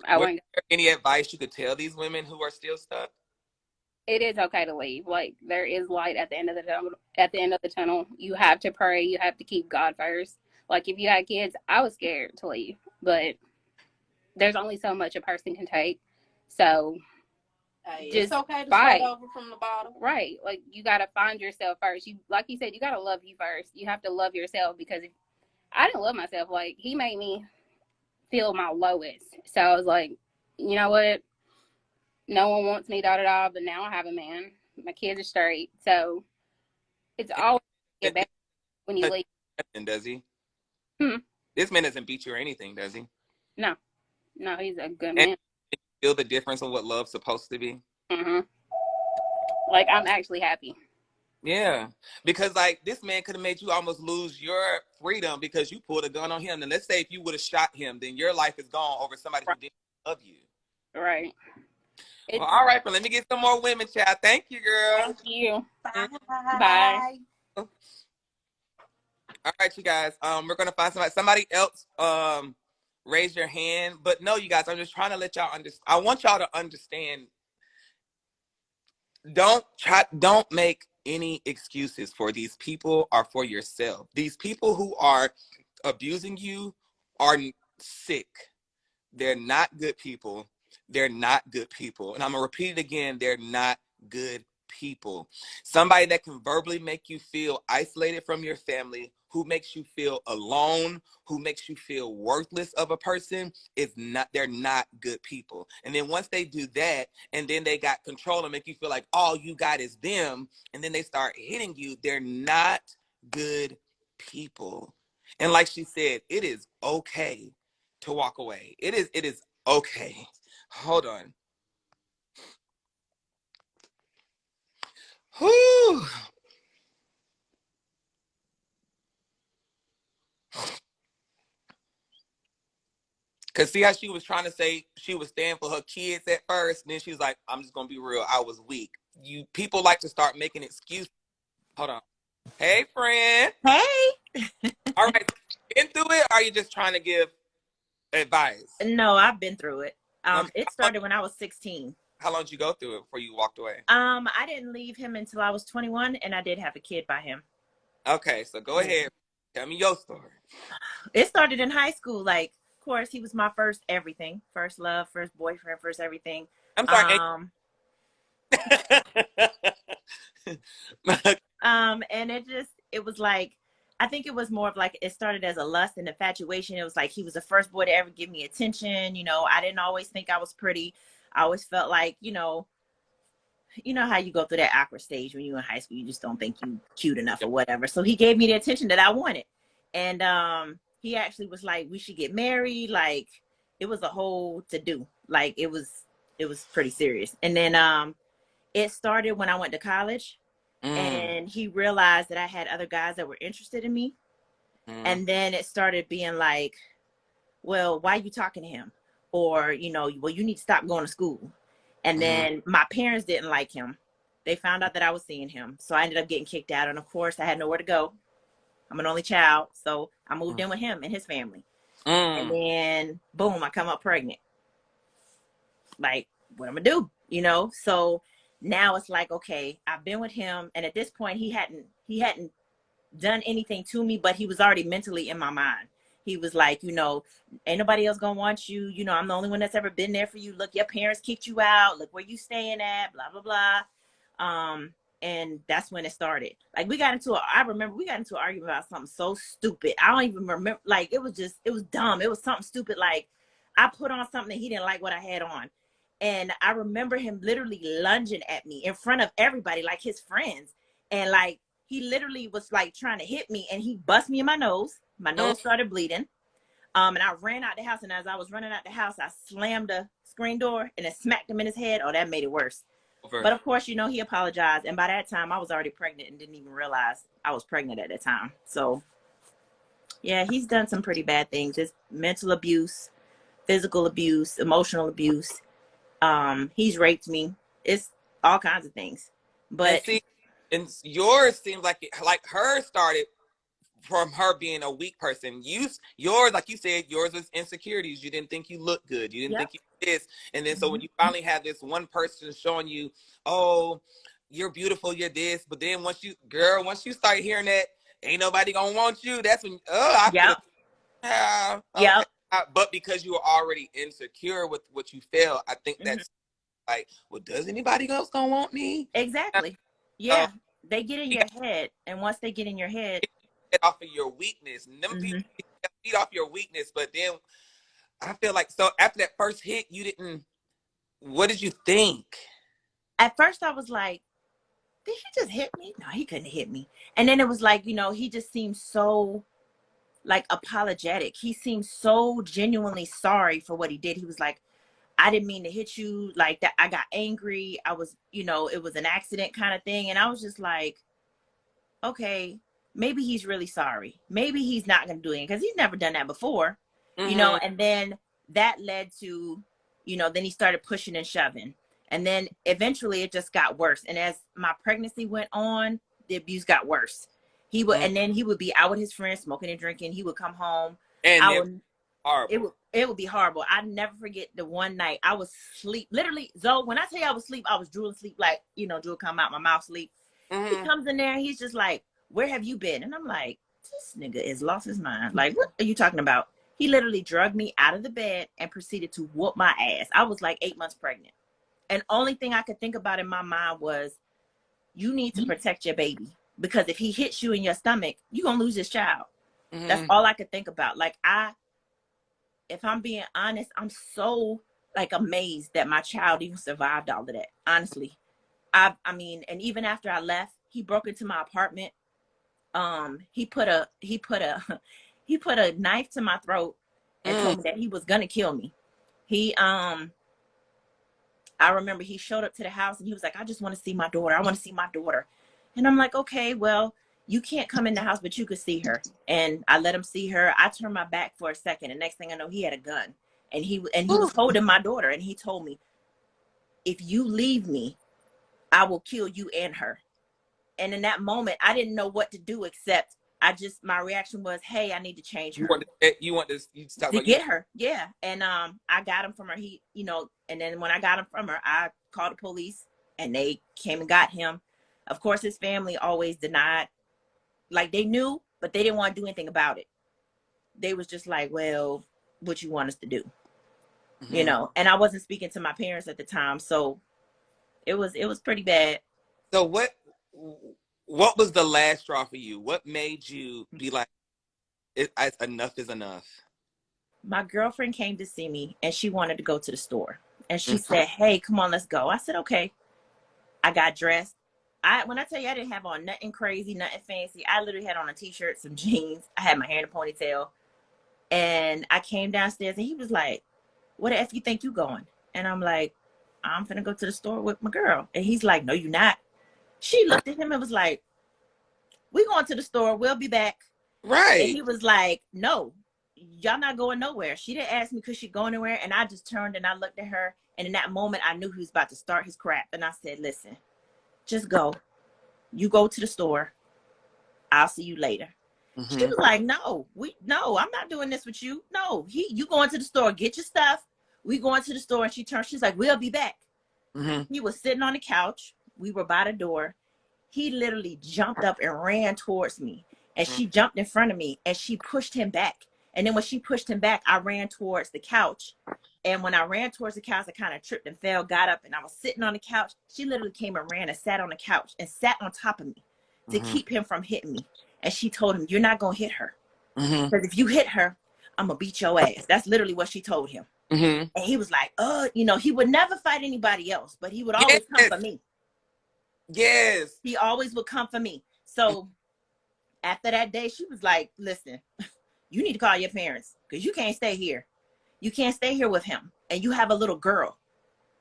D: I wouldn't.
A: Any advice you could tell these women who are still stuck?
D: It is okay to leave. Like there is light at the end of the tunnel. At the end of the tunnel, you have to pray. You have to keep God first. Like if you had kids, I was scared to leave, but there's only so much a person can take. So
E: it's okay to
D: fight.
E: start over from the bottom.
D: Right. Like you gotta find yourself first. You, like you said, you gotta love you first. You have to love yourself because if I didn't love myself, like he made me feel my lowest. So I was like, you know what? No one wants me, but now I have a man. My kids are straight. So it's always get better when you leave.
A: Does he?
D: Hmm.
A: This man doesn't beat you or anything, does he?
D: No, he's a good man.
A: And feel the difference of what love's supposed to be?
D: Mm-hmm. Like, I'm actually happy.
A: Yeah, because like this man could have made you almost lose your freedom because you pulled a gun on him. And let's say if you would have shot him, then your life is gone over somebody who didn't love you.
D: Right.
A: Well, all right, but let me get some more women, child. Thank you, girl.
D: Thank you.
E: Bye.
A: All right, you guys. We're gonna find somebody else. Raise your hand. But no, you guys, I'm just trying to let y'all understand. I want y'all to understand. Don't make any excuses for these people or for yourself. These people who are abusing you are sick. They're not good people. They're not good people. And I'm going to repeat it again. They're not good people. Somebody that can verbally make you feel isolated from your family, who makes you feel alone, who makes you feel worthless of a person, they're not good people. And then once they do that, and then they got control and make you feel like all you got is them, and then they start hitting you, they're not good people. And like she said, it is okay to walk away. It is okay. Hold on. Whew. Cause see how she was trying to say she was standing for her kids at first, and then she was like, I'm just gonna be real, I was weak. You people like to start making excuses. Hold on. Hey friend.
F: Hey.
A: All right. Been through it, or are you just trying to give advice?
F: No, I've been through it. It started when I was 16.
A: How long did you go through it before you walked away?
F: I didn't leave him until I was 21, and I did have a kid by him.
A: Okay, so go ahead. Tell me your story.
F: It started in high school. Like, of course, he was my first everything. First love, first boyfriend, first everything.
A: I'm sorry.
F: And it was like, I think it was more of like, it started as a lust and infatuation. It was like he was the first boy to ever give me attention. You know, I didn't always think I was pretty. I always felt like, you know how you go through that awkward stage when you're in high school, you just don't think you cute enough or whatever. So he gave me the attention that I wanted. And he actually was like, we should get married. Like, it was a whole to do. Like, it was pretty serious. And then it started when I went to college, and he realized that I had other guys that were interested in me. And then it started being like, well, why are you talking to him? Or, well, you need to stop going to school. And then my parents didn't like him. They found out that I was seeing him. So I ended up getting kicked out. And of course, I had nowhere to go. I'm an only child. So I moved in with him and his family. And then, boom, I come up pregnant. Like, what am I gonna do? So now it's like, okay, I've been with him. And at this point, he hadn't done anything to me, but he was already mentally in my mind. He was like, ain't nobody else gonna want you. I'm the only one that's ever been there for you. Look, your parents kicked you out. Look where you staying at, blah, blah, blah. And that's when it started. Like, I remember we got into an argument about something so stupid. I don't even remember. Like, it was dumb. It was something stupid. Like, I put on something and he didn't like what I had on. And I remember him literally lunging at me in front of everybody, like his friends. And like, he literally was like trying to hit me, and he bust me in my nose. My nose started bleeding. And I ran out the house, and as I was running out the house, I slammed the screen door and it smacked him in his head. Oh, that made it worse. But of course, he apologized. And by that time I was already pregnant and didn't even realize I was pregnant at the time. So yeah, he's done some pretty bad things. It's mental abuse, physical abuse, emotional abuse. He's raped me. It's all kinds of things. But
A: and yours seems like her started from her being a weak person. Yours, like you said, yours was insecurities. You didn't think you looked good. You didn't think you did this. And then so when you finally have this one person showing you, oh, you're beautiful, you're this. But then once you start hearing that ain't nobody gonna want you, that's when I feel okay. But because you were already insecure with what you felt, I think that's like, well, does anybody else gonna want me?
F: Exactly. Yeah. They get in your head, and once they get in your head,
A: get off of your weakness. Them people feed off your weakness, but then I feel like, so after that first hit, what did you think?
F: At first I was like, did he just hit me? No, he couldn't hit me. And then it was like, he just seemed so like apologetic. He seemed so genuinely sorry for what he did. He was like, I didn't mean to hit you like that. I got angry. I was, it was an accident kind of thing. And I was just like, okay, maybe he's really sorry. Maybe he's not going to do it because he's never done that before, and then that led to, then he started pushing and shoving. And then eventually it just got worse. And as my pregnancy went on, the abuse got worse. And then he would be out with his friends smoking and drinking. He would come home.
A: And horrible.
F: It would be horrible. I never forget the one night I was asleep. Literally, Zoe, when I tell you I was asleep, I was drooling sleep, like, drool come out my mouth sleep. He comes in there and he's just like, where have you been? And I'm like, this nigga is lost his mind. Like, what are you talking about? He literally drugged me out of the bed and proceeded to whoop my ass. I was like 8 months pregnant. And only thing I could think about in my mind was, you need to protect your baby. Because if he hits you in your stomach, you're going to lose this child. That's all I could think about. Like, if I'm being honest, I'm so like amazed that my child even survived all of that. Honestly. I mean, and even after I left, he broke into my apartment. He put a knife to my throat and told me that he was gonna kill me. I remember he showed up to the house and he was like, I just want to see my daughter. I want to see my daughter. And I'm like, okay, well, you can't come in the house, but you could see her. And I let him see her. I turned my back for a second. And next thing I know, he had a gun and he was holding my daughter. And he told me, if you leave me, I will kill you and her. And in that moment, I didn't know what to do except my reaction was, hey, I need to change her.
A: You want this
F: to get her. Yeah. And I got him from her. And then when I got him from her, I called the police and they came and got him. Of course, his family always denied. Like, they knew, but they didn't want to do anything about it. They was just like, well, what you want us to do? And I wasn't speaking to my parents at the time. So it was pretty bad.
A: So what was the last straw for you? What made you be like, enough is enough?
F: My girlfriend came to see me and she wanted to go to the store. And she
A: Mm-hmm.
F: said, hey, come on, let's go. I said, okay. I got dressed. When I tell you I didn't have on nothing crazy, nothing fancy, I literally had on a t-shirt, some jeans. I had my hair in a ponytail. And I came downstairs and he was like, where the F you think you going? And I'm like, I'm finna go to the store with my girl. And he's like, no, you're not. She looked at him and was like, we going to the store. We'll be back. And
A: Right.
F: he was like, no, y'all not going nowhere. She didn't ask me could she go anywhere. And I just turned and I looked at her. And in that moment, I knew he was about to start his crap. And I said, listen, just go. You go to the store. I'll see you later. She
A: Mm-hmm.
F: was like, no, I'm not doing this with you. No, you going to the store, get your stuff. We going to the store. And she's like, we'll be back.
A: Mm-hmm.
F: He was sitting on the couch. We were by the door. He literally jumped up and ran towards me. And she jumped in front of me and she pushed him back. And then when she pushed him back, I ran towards the couch. And when I ran towards the couch, I kind of tripped and fell, got up, and I was sitting on the couch. She literally came and ran and sat on the couch and sat on top of me to
A: Mm-hmm.
F: keep him from hitting me. And she told him, you're not going to hit her.
A: Mm-hmm.
F: Because if you hit her, I'm going to beat your ass. That's literally what she told him.
A: Mm-hmm.
F: And he was like, he would never fight anybody else, but he would always come for me.
A: Yes.
F: He always would come for me. So after that day, she was like, listen, you need to call your parents because you can't stay here. You can't stay here with him. And you have a little girl.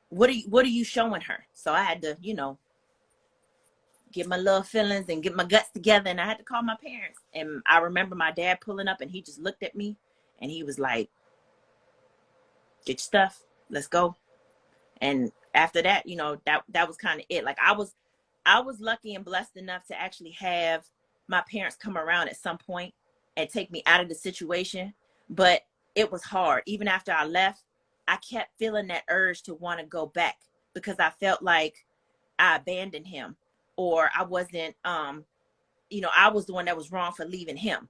F: What are you showing her? So I had to, get my little feelings and get my guts together. And I had to call my parents. And I remember my dad pulling up and he just looked at me and he was like, get your stuff. Let's go. And after that, that was kind of it. Like I was lucky and blessed enough to actually have my parents come around at some point and take me out of the situation. But it was hard. Even after I left, I kept feeling that urge to want to go back because I felt like I abandoned him or I wasn't, I was the one that was wrong for leaving him.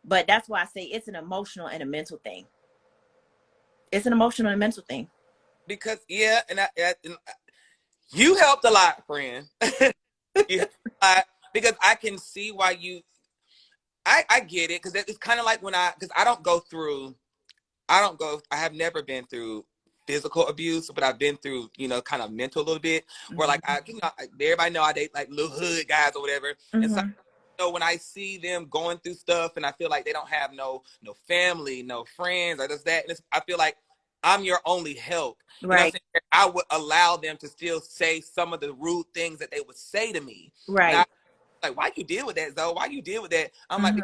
F: But that's why I say it's an emotional and a mental thing. It's an emotional and mental thing.
A: Because and you helped a lot, friend. You helped a lot because I can see why I get it because it's kind of like because I have never been through physical abuse, but I've been through, kind of mental a little bit where like everybody know I date like little hood guys or whatever.
F: Mm-hmm.
A: And so when I see them going through stuff and I feel like they don't have no family, no friends or just that, and I feel like I'm your only help.
F: Right.
A: I would allow them to still say some of the rude things that they would say to me.
F: Right.
A: And like, why you deal with that, Zoe? Why you deal with that? I'm like,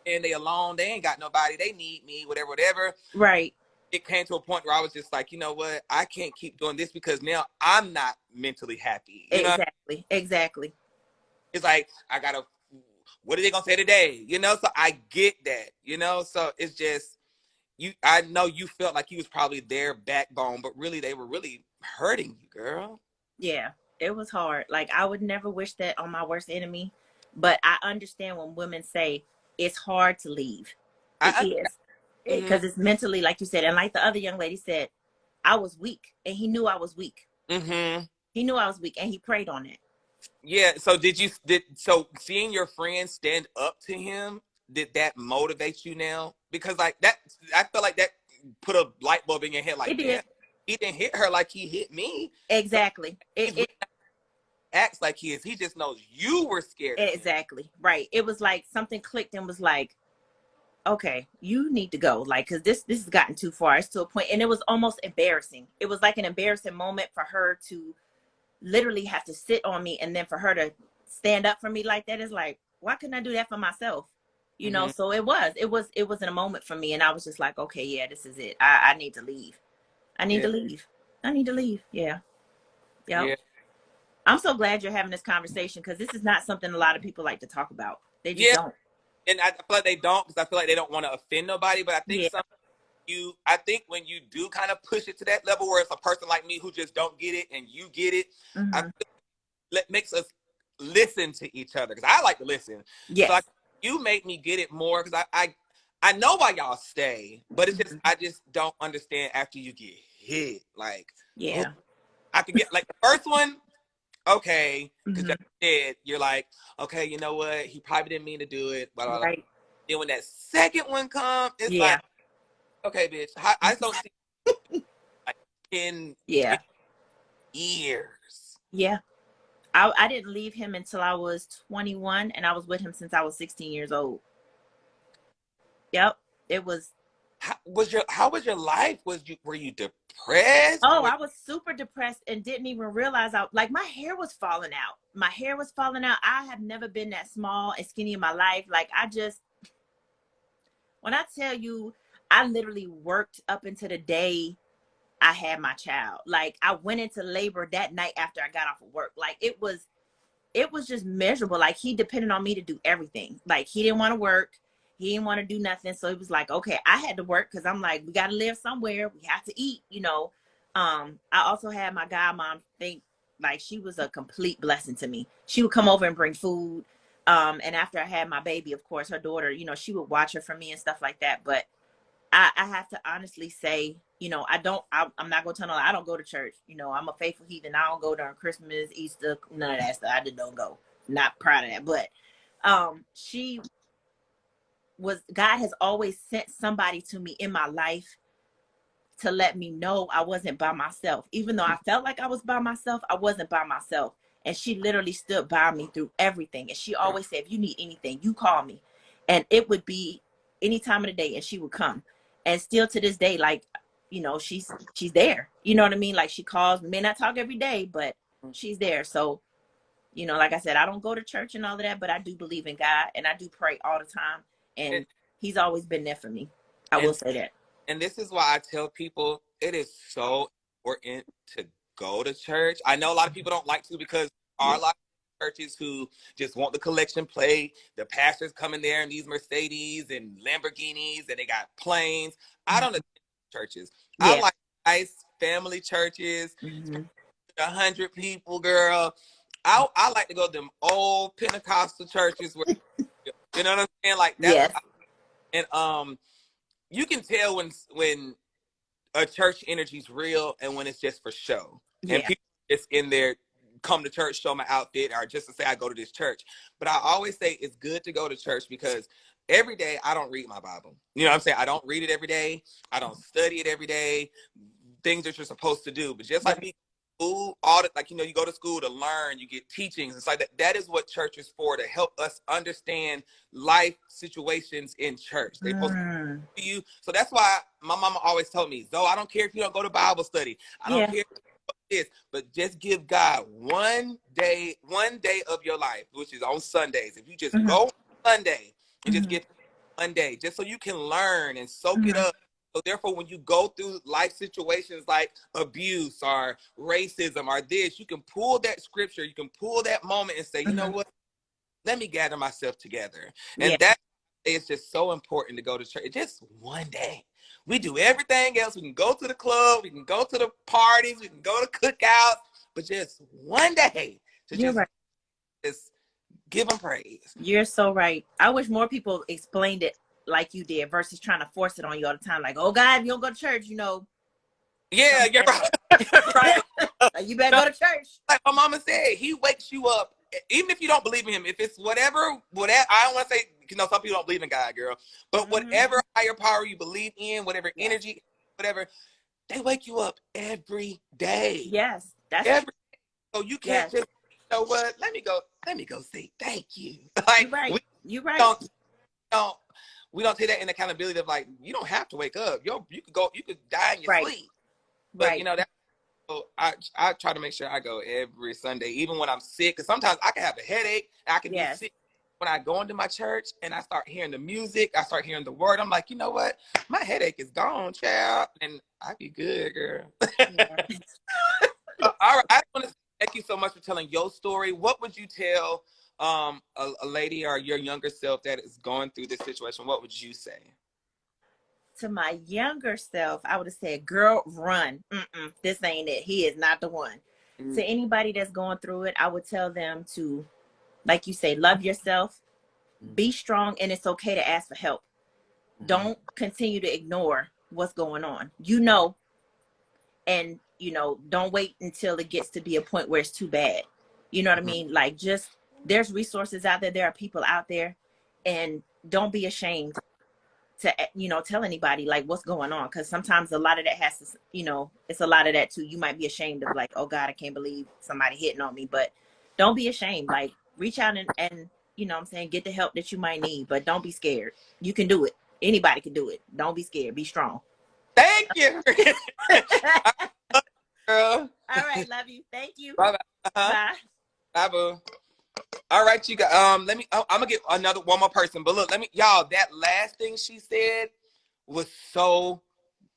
A: and they alone, they ain't got nobody, they need me, whatever.
F: Right.
A: It came to a point where I was just like, you know what? I can't keep doing this because now I'm not mentally happy.
F: Exactly.
A: It's like, what are they going to say today? So I get that, so it's just, I know you felt like you was probably their backbone, but really they were really hurting you, girl.
F: Yeah, it was hard. Like I would never wish that on my worst enemy, but I understand when women say it's hard to leave. It is. Because it's mentally, like you said, and like the other young lady said, I was weak and he knew I was weak.
A: Mm-hmm.
F: He knew I was weak and he preyed on it.
A: Yeah. So so seeing your friend stand up to him, did that motivate you now? Because like that, I feel like that put a light bulb in your head. Like,
F: it did.
A: He didn't hit her like he hit me.
F: Exactly.
A: So it acts like he is. He just knows you were scared.
F: Exactly. Right. It was like something clicked and was like, okay, you need to go. Like, cause this has gotten too far. It's to a point, and it was almost embarrassing. It was like an embarrassing moment for her to literally have to sit on me, and then for her to stand up for me like that is like, why couldn't I do that for myself? So it was in a moment for me, and I was just like, okay, yeah, this is it. I need to leave. I need to leave. Yeah. Yep. Yeah. I'm so glad you're having this conversation because this is not something a lot of people like to talk about. They just don't.
A: And I feel like they don't because I feel like they don't want to offend nobody. But I think I think when you do kind of push it to that level where it's a person like me who just don't get it and you get it, I feel it makes us listen to each other because I like to listen.
F: Yes.
A: So you make me get it more because I know why y'all stay, but it's just I just don't understand after you get hit. Like,
F: yeah,
A: I could get like the first one. okay, because
F: Mhm.
A: you're like, okay, you know what? He probably didn't mean to do it. Blah, blah, blah.
F: Right.
A: Then when that second one comes, it's like,
F: Yeah.
A: okay, bitch, I just don't see like 10,
F: Yeah.
A: 20 years.
F: Yeah. I didn't leave him until I was 21, and I was with him since I was 16 years old. Yep. It was.
A: How was your life? Were you depressed?
F: Oh, I was super depressed and didn't even realize like my hair was falling out. My hair was falling out. I have never been that small and skinny in my life. Like when I tell you, I literally worked up into the day I had my child. Like I went into labor that night after I got off of work. Like it was just miserable. Like he depended on me to do everything. Like he didn't want to work. He didn't want to do nothing. So it was like, okay, I had to work because I'm like, we got to live somewhere. We have to eat, you know. I also had my godmom think like she was a complete blessing to me. She would come over and bring food. And after I had my baby, of course, her daughter, you know, she would watch her for me and stuff like that. But I have to honestly say, you know, I'm not going to tell no lie. I don't go to church. You know, I'm a faithful heathen. I don't go during Christmas, Easter, none of that stuff. I just don't go. Not proud of that. But God has always sent somebody to me in my life to let me know I wasn't by myself. Even though I felt like I was by myself, I wasn't by myself. And she literally stood by me through everything. And she always said, if you need anything, you call me. And it would be any time of the day and she would come. And still to this day, like, you know, she's there. You know what I mean? Like she calls, may not talk every day, but she's there. So, you know, like I said, I don't go to church and all of that, but I do believe in God and I do pray all the time. And he's always been there for me. I will say that.
A: And this is why I tell people it is so important to go to church. I know a lot of people don't like to because there are a lot of churches who just want the collection plate. The pastors come in there in these Mercedes and Lamborghinis and they got planes. I don't attend churches.
F: Yeah.
A: I like nice family churches, 100 people, girl. I like to go to them old Pentecostal churches where, you know what I'm saying? Like that's
F: yes.
A: and you can tell when a church energy is real and when it's just for show.
F: Yeah.
A: And people just in there come to church, show my outfit, or just to say I go to this church. But I always say it's good to go to church because every day I don't read my Bible. You know what I'm saying? I don't read it every day. I don't study it every day. Things that you're supposed to do. But just like me, school, like, you know, you go to school to learn, you get teachings. It's like that is what church is for, to help us understand life situations in church. They're supposed to you. So that's why my mama always told me, Zoe, I don't care if you don't go to Bible study. I don't care this, but just give God one day of your life, which is on Sundays. If you just go on Sunday and just get one day, just so you can learn and soak it up. So therefore, when you go through life situations like abuse or racism or this, you can pull that scripture, you can pull that moment and say, you know what? Let me gather myself together. And that is just so important to go to church. Just one day. We do everything else. We can go to the club. We can go to the parties. We can go to cookouts. But just one day to just give them praise.
F: You're so right. I wish more people explained it like you did versus trying to force it on you all the time. Like, oh God, if you don't go to church, you know.
A: Yeah, you're right.
F: You better go to church.
A: Like my mama said, he wakes you up. Even if you don't believe in him, if it's whatever, I don't want to say, you know, some people don't believe in God, girl. But whatever higher power you believe in, whatever energy, whatever, they wake you up every day.
F: Yes, that's
A: every day. So you can't just, you know what? Let me go say thank you. Like
F: you're right.
A: We don't take that in accountability of like, you don't have to wake up. You could die in your sleep. But you know that. So I try to make sure I go every Sunday, even when I'm sick. Because sometimes I can have a headache. I can be sick. When I go into my church and I start hearing the music, I start hearing the word, I'm like, you know what? My headache is gone, child. And I be good, girl. All right. I want to thank you so much for telling your story. What would you tell a lady or your younger self that is going through this situation? What would you say?
F: To my younger self, I would have said, girl, run. This ain't it. He is not the one. To anybody that's going through it, I would tell them to, like you say, love yourself, be strong, and it's okay to ask for help. Don't continue to ignore what's going on. You know, and, you know, don't wait until it gets to be a point where it's too bad. You know what I mean? Like, just, there's resources out there. There are people out there, and don't be ashamed to, you know, tell anybody like what's going on. Cause sometimes a lot of that has to, you know, it's a lot of that too. You might be ashamed of like, oh God, I can't believe somebody hitting on me, but don't be ashamed. Like, reach out and, you know what I'm saying, get the help that you might need, but don't be scared. You can do it. Anybody can do it. Don't be scared. Be strong.
A: Thank you. Girl.
F: All right. Love you. Thank you.
A: Bye-bye. Uh-huh.
F: Bye.
A: Bye, boo. All right, you got let me I'm gonna get one more person. But look, y'all, that last thing she said was so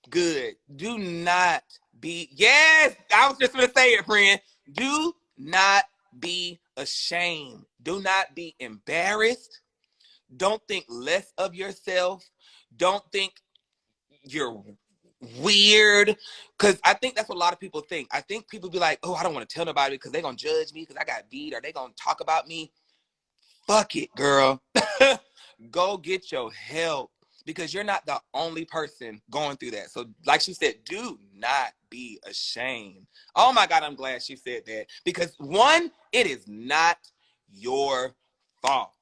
A: good. Do not be, yes, I was just gonna say it, friend. Do not be ashamed. Do not be embarrassed. Don't think less of yourself. Don't think you're weird, because I think that's what a lot of people think. I think people be like, oh, I don't want to tell nobody because they're gonna judge me because I got beat, or they gonna talk about me. Fuck it, girl. Go get your help, because you're not the only person going through that. So like she said, do not be ashamed. Oh my God, I'm glad she said that, because one, it is not your fault.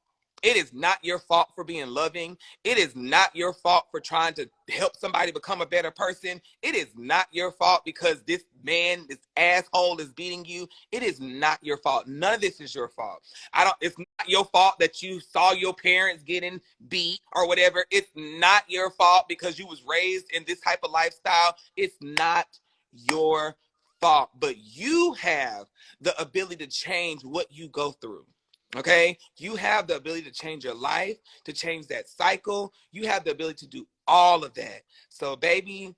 A: It is not your fault for being loving. It is not your fault for trying to help somebody become a better person. It is not your fault because this man, this asshole is beating you. It is not your fault. None of this is your fault. It's not your fault that you saw your parents getting beat or whatever. It's not your fault because you was raised in this type of lifestyle. It's not your fault. But you have the ability to change what you go through. Okay, you have the ability to change your life, to change that cycle. You have the ability to do all of that. So, baby,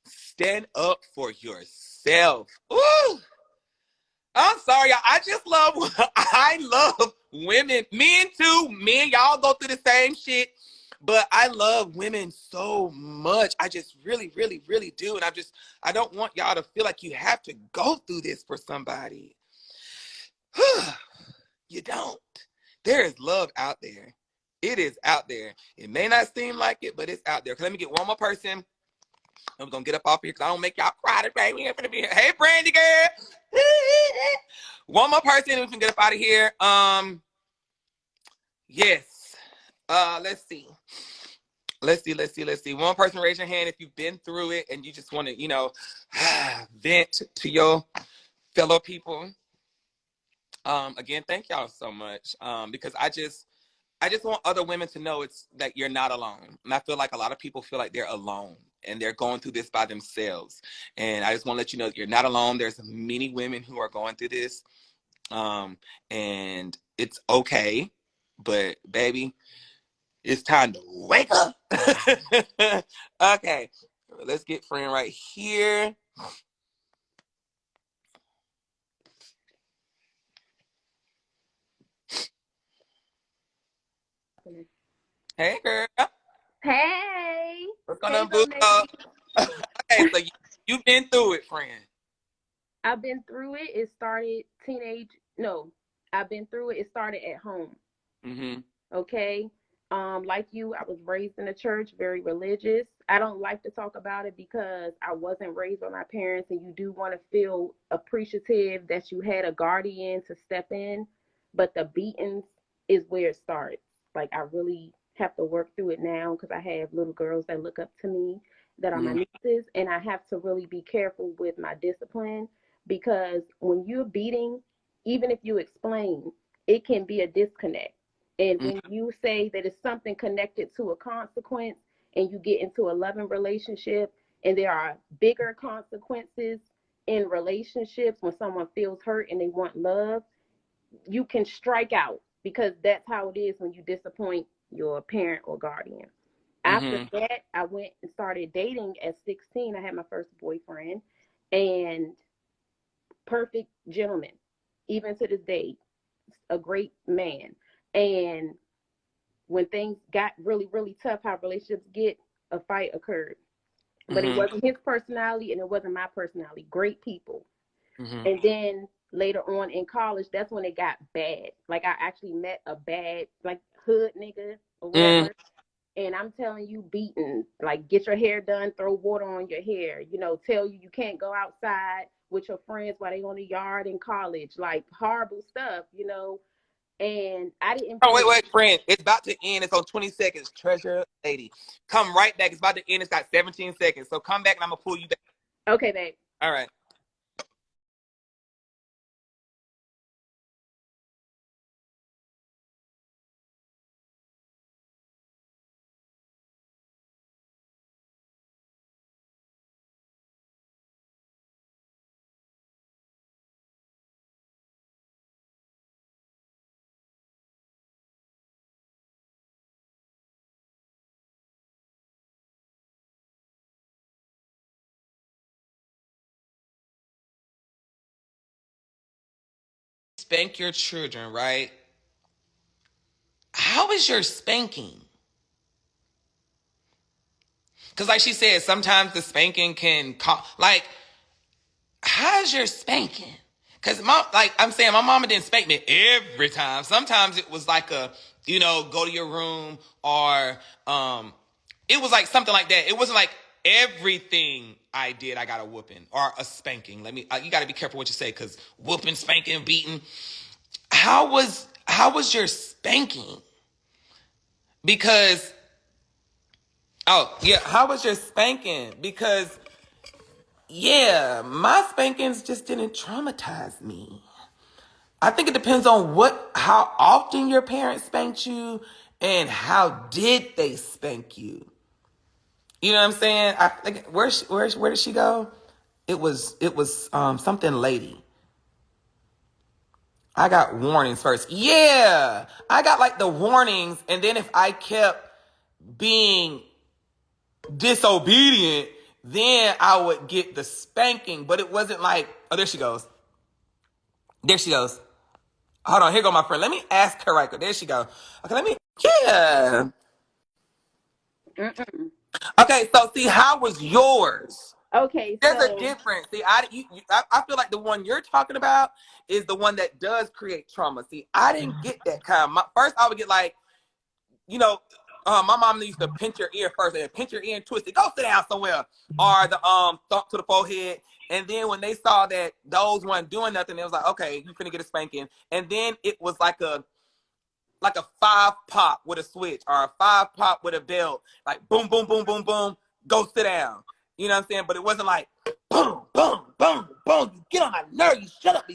A: stand up for yourself. Ooh, I'm sorry, y'all. I love women, men too. Men, y'all go through the same shit, but I love women so much. I just really, really, really do. And I don't want y'all to feel like you have to go through this for somebody. You don't. There is love out there. It is out there. It may not seem like it, but it's out there. Let me get one more person. I'm gonna get up off here because I don't make y'all cry today. We ain't gonna be here. Hey, Brandy girl. One more person, and we can get up out of here. Yes. Let's see. Let's see. One person, raise your hand if you've been through it and you just want to, vent to your fellow people. Again, thank y'all so much. Because I just want other women to know it's that you're not alone. And I feel like a lot of people feel like they're alone and they're going through this by themselves. And I just want to let you know that you're not alone. There's many women who are going through this. And it's okay. But baby, it's time to wake up. Okay. Let's get friend right here. Hey, girl.
G: Hey.
A: What's going
G: Hey,
A: on, boo?
G: Bonet.
A: Okay, so you've been through it, friend.
G: I've been through it. It started I've been through it. It started at home.
A: Mm-hmm.
G: Okay. Like you, I was raised in a church, very religious. I don't like to talk about it because I wasn't raised by my parents, and you do want to feel appreciative that you had a guardian to step in, but the beatings is where it starts. Like, I really have to work through it now because I have little girls that look up to me that are my
A: Mm-hmm.
G: nieces, and I have to really be careful with my discipline because when you're beating, even if you explain, it can be a disconnect. And when you say that it's something connected to a consequence and you get into a loving relationship and there are bigger consequences in relationships when someone feels hurt and they want love, you can strike out because that's how it is when you disappoint your parent or guardian. After
A: Mm-hmm.
G: that, I went and started dating at 16. I had my first boyfriend, and perfect gentleman, even to this day, a great man. And when things got really, really tough, how relationships get, a fight occurred. But it
A: Mm-hmm.
G: wasn't his personality and it wasn't my personality. Great people.
A: Mm-hmm.
G: And then later on in college, that's when it got bad. Like, I actually met a bad, like, hood nigga or
A: Mm-hmm.
G: whatever. And I'm telling you, beaten, like, get your hair done, throw water on your hair, tell you you can't go outside with your friends while they on the yard in college, like horrible stuff, you know. And I didn't
A: Oh,
G: feel
A: wait, friend. It's about to end. It's on 20 seconds. Treasure lady. Come right back. It's about to end. It's got 17 seconds. So come back and I'm going to pull you back.
G: okay, babe.
A: All right. Spank your children, right? How is your spanking? Because, like she said, sometimes the spanking can like, how's your spanking? Because I'm saying, my mama didn't spank me every time. Sometimes it was like go to your room, or it was like something like that. It wasn't like everything I did I got a whooping or a spanking. You got to be careful what you say, because whooping, spanking, beating. How was your spanking? Because how was your spanking? Because my spankings just didn't traumatize me. I think it depends on how often your parents spanked you and how did they spank you. You know what I'm saying? I think where did she go? It was something lady. I got warnings first. Yeah, I got like the warnings, and then if I kept being disobedient, then I would get the spanking. But it wasn't like, oh, there she goes. There she goes. Hold on, here go my friend. Let me ask her right quick. There she go. Okay, yeah.
G: Mm-mm.
A: Okay, so see, how was yours?
G: Okay,
A: There's a
G: so
A: difference. See, I feel like the one you're talking about is the one that does create trauma. See, I didn't get that kind. First, I would get like, you know, my mom used to pinch your ear first, and pinch your ear and twist it. Go sit down somewhere, or the thump to the forehead. And then when they saw that those weren't doing nothing, it was like, okay, you finna get a spanking. And then it was like a 5-pop with a switch, or a 5-pop with a belt, like boom, boom, boom, boom, boom. Go sit down. You know what I'm saying? But it wasn't like boom, boom, boom, boom. You get on my nerve. You shut up.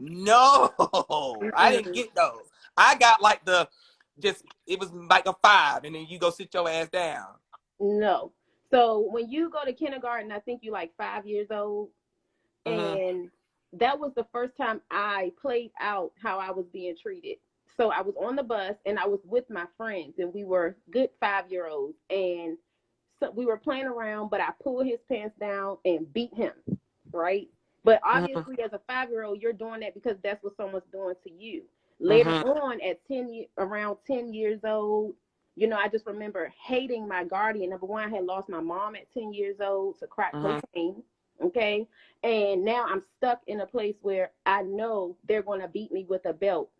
A: No, I didn't get those. I got like it was like a 5, and then you go sit your ass down.
G: no. So when you go to kindergarten, I think you like 5 years old,
A: Mm-hmm.
G: and that was the first time I played out how I was being treated. So I was on the bus and I was with my friends, and we were good 5-year-olds, and so we were playing around, but I pulled his pants down and beat him, right? But
A: Mm-hmm.
G: obviously, as a 5-year-old, you're doing that because that's what someone's doing to you. Later
A: Mm-hmm.
G: on, at around 10 years old, you know, I just remember hating my guardian. Number one, I had lost my mom at 10 years old to crack
A: Mm-hmm.
G: cocaine. Okay. And now I'm stuck in a place where I know they're going to beat me with a belt.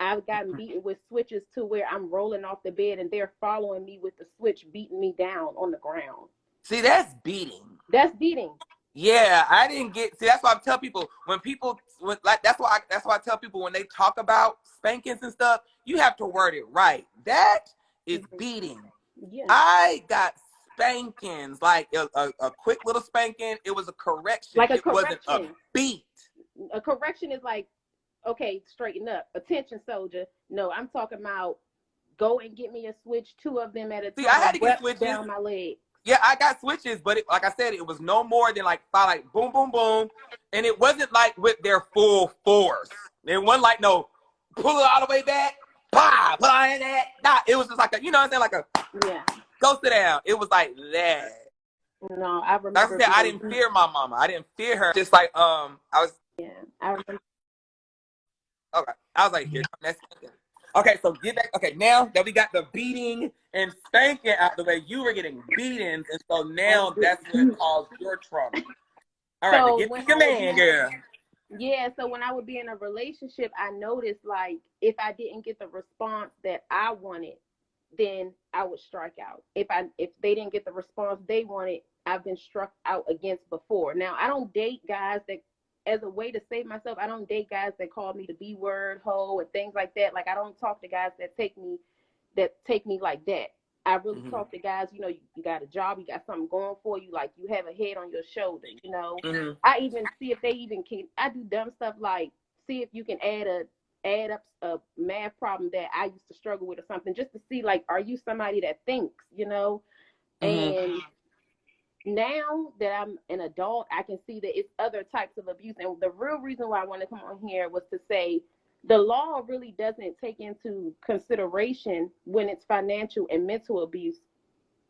G: I've gotten beaten with switches to where I'm rolling off the bed and they're following me with the switch, beating me down on the ground.
A: See, that's beating.
G: That's beating.
A: Yeah, I didn't get. See, that's why I tell people that's why I tell people when they talk about spankings and stuff, you have to word it right. That is
G: Mhm.
A: beating.
G: Yeah.
A: I got spankings, like a quick little spanking. It was a correction.
G: Like a
A: It wasn't a
G: correction.
A: beat.
G: A correction is like, okay, straighten up. Attention, soldier. No, I'm talking about go and get me a switch, 2 of them at a
A: See, I had
G: time,
A: to get
G: wept
A: switches.
G: down my leg.
A: Yeah, I got switches, but like I said, it was no more than like 5, like boom, boom, boom, and it wasn't like with their full force. It wasn't like no pull it all the way back, bah, put on that. Nah, it was just like a, you know what I'm saying, like a
G: Yeah.
A: go sit down. It was like that.
G: No, I
A: Like I
G: remember
A: said, I
G: being
A: didn't
G: beat.
A: fear my mama. I didn't fear her. Just like I was
G: Yeah. I remember.
A: okay. I was like, here, that's okay. So get back. Okay, now that we got the beating and spanking out the way, you were getting beatings, and so now that's what caused your trauma. All right, to
G: So
A: get
G: when
A: to your
G: I would be
A: man, girl.
G: Yeah, so when I would be in a relationship, I noticed like if I didn't get the response that I wanted, then I would strike out. If they didn't get the response they wanted, I've been struck out against before. Now I don't date guys that as a way to save myself, I don't date guys that call me the B word, hoe, and things like that. Like, I don't talk to guys that take me like that. I really talk to guys, you know, you got a job, you got something going for you, like you have a head on your shoulder, you know. I even see if they even can, I do dumb stuff like see if you can add up a math problem that I used to struggle with or something, just to see, like, are you somebody that thinks, you know? And now that I'm an adult, I can see that it's other types of abuse. And the real reason why I want to come on here was to say the law really doesn't take into consideration when it's financial and mental abuse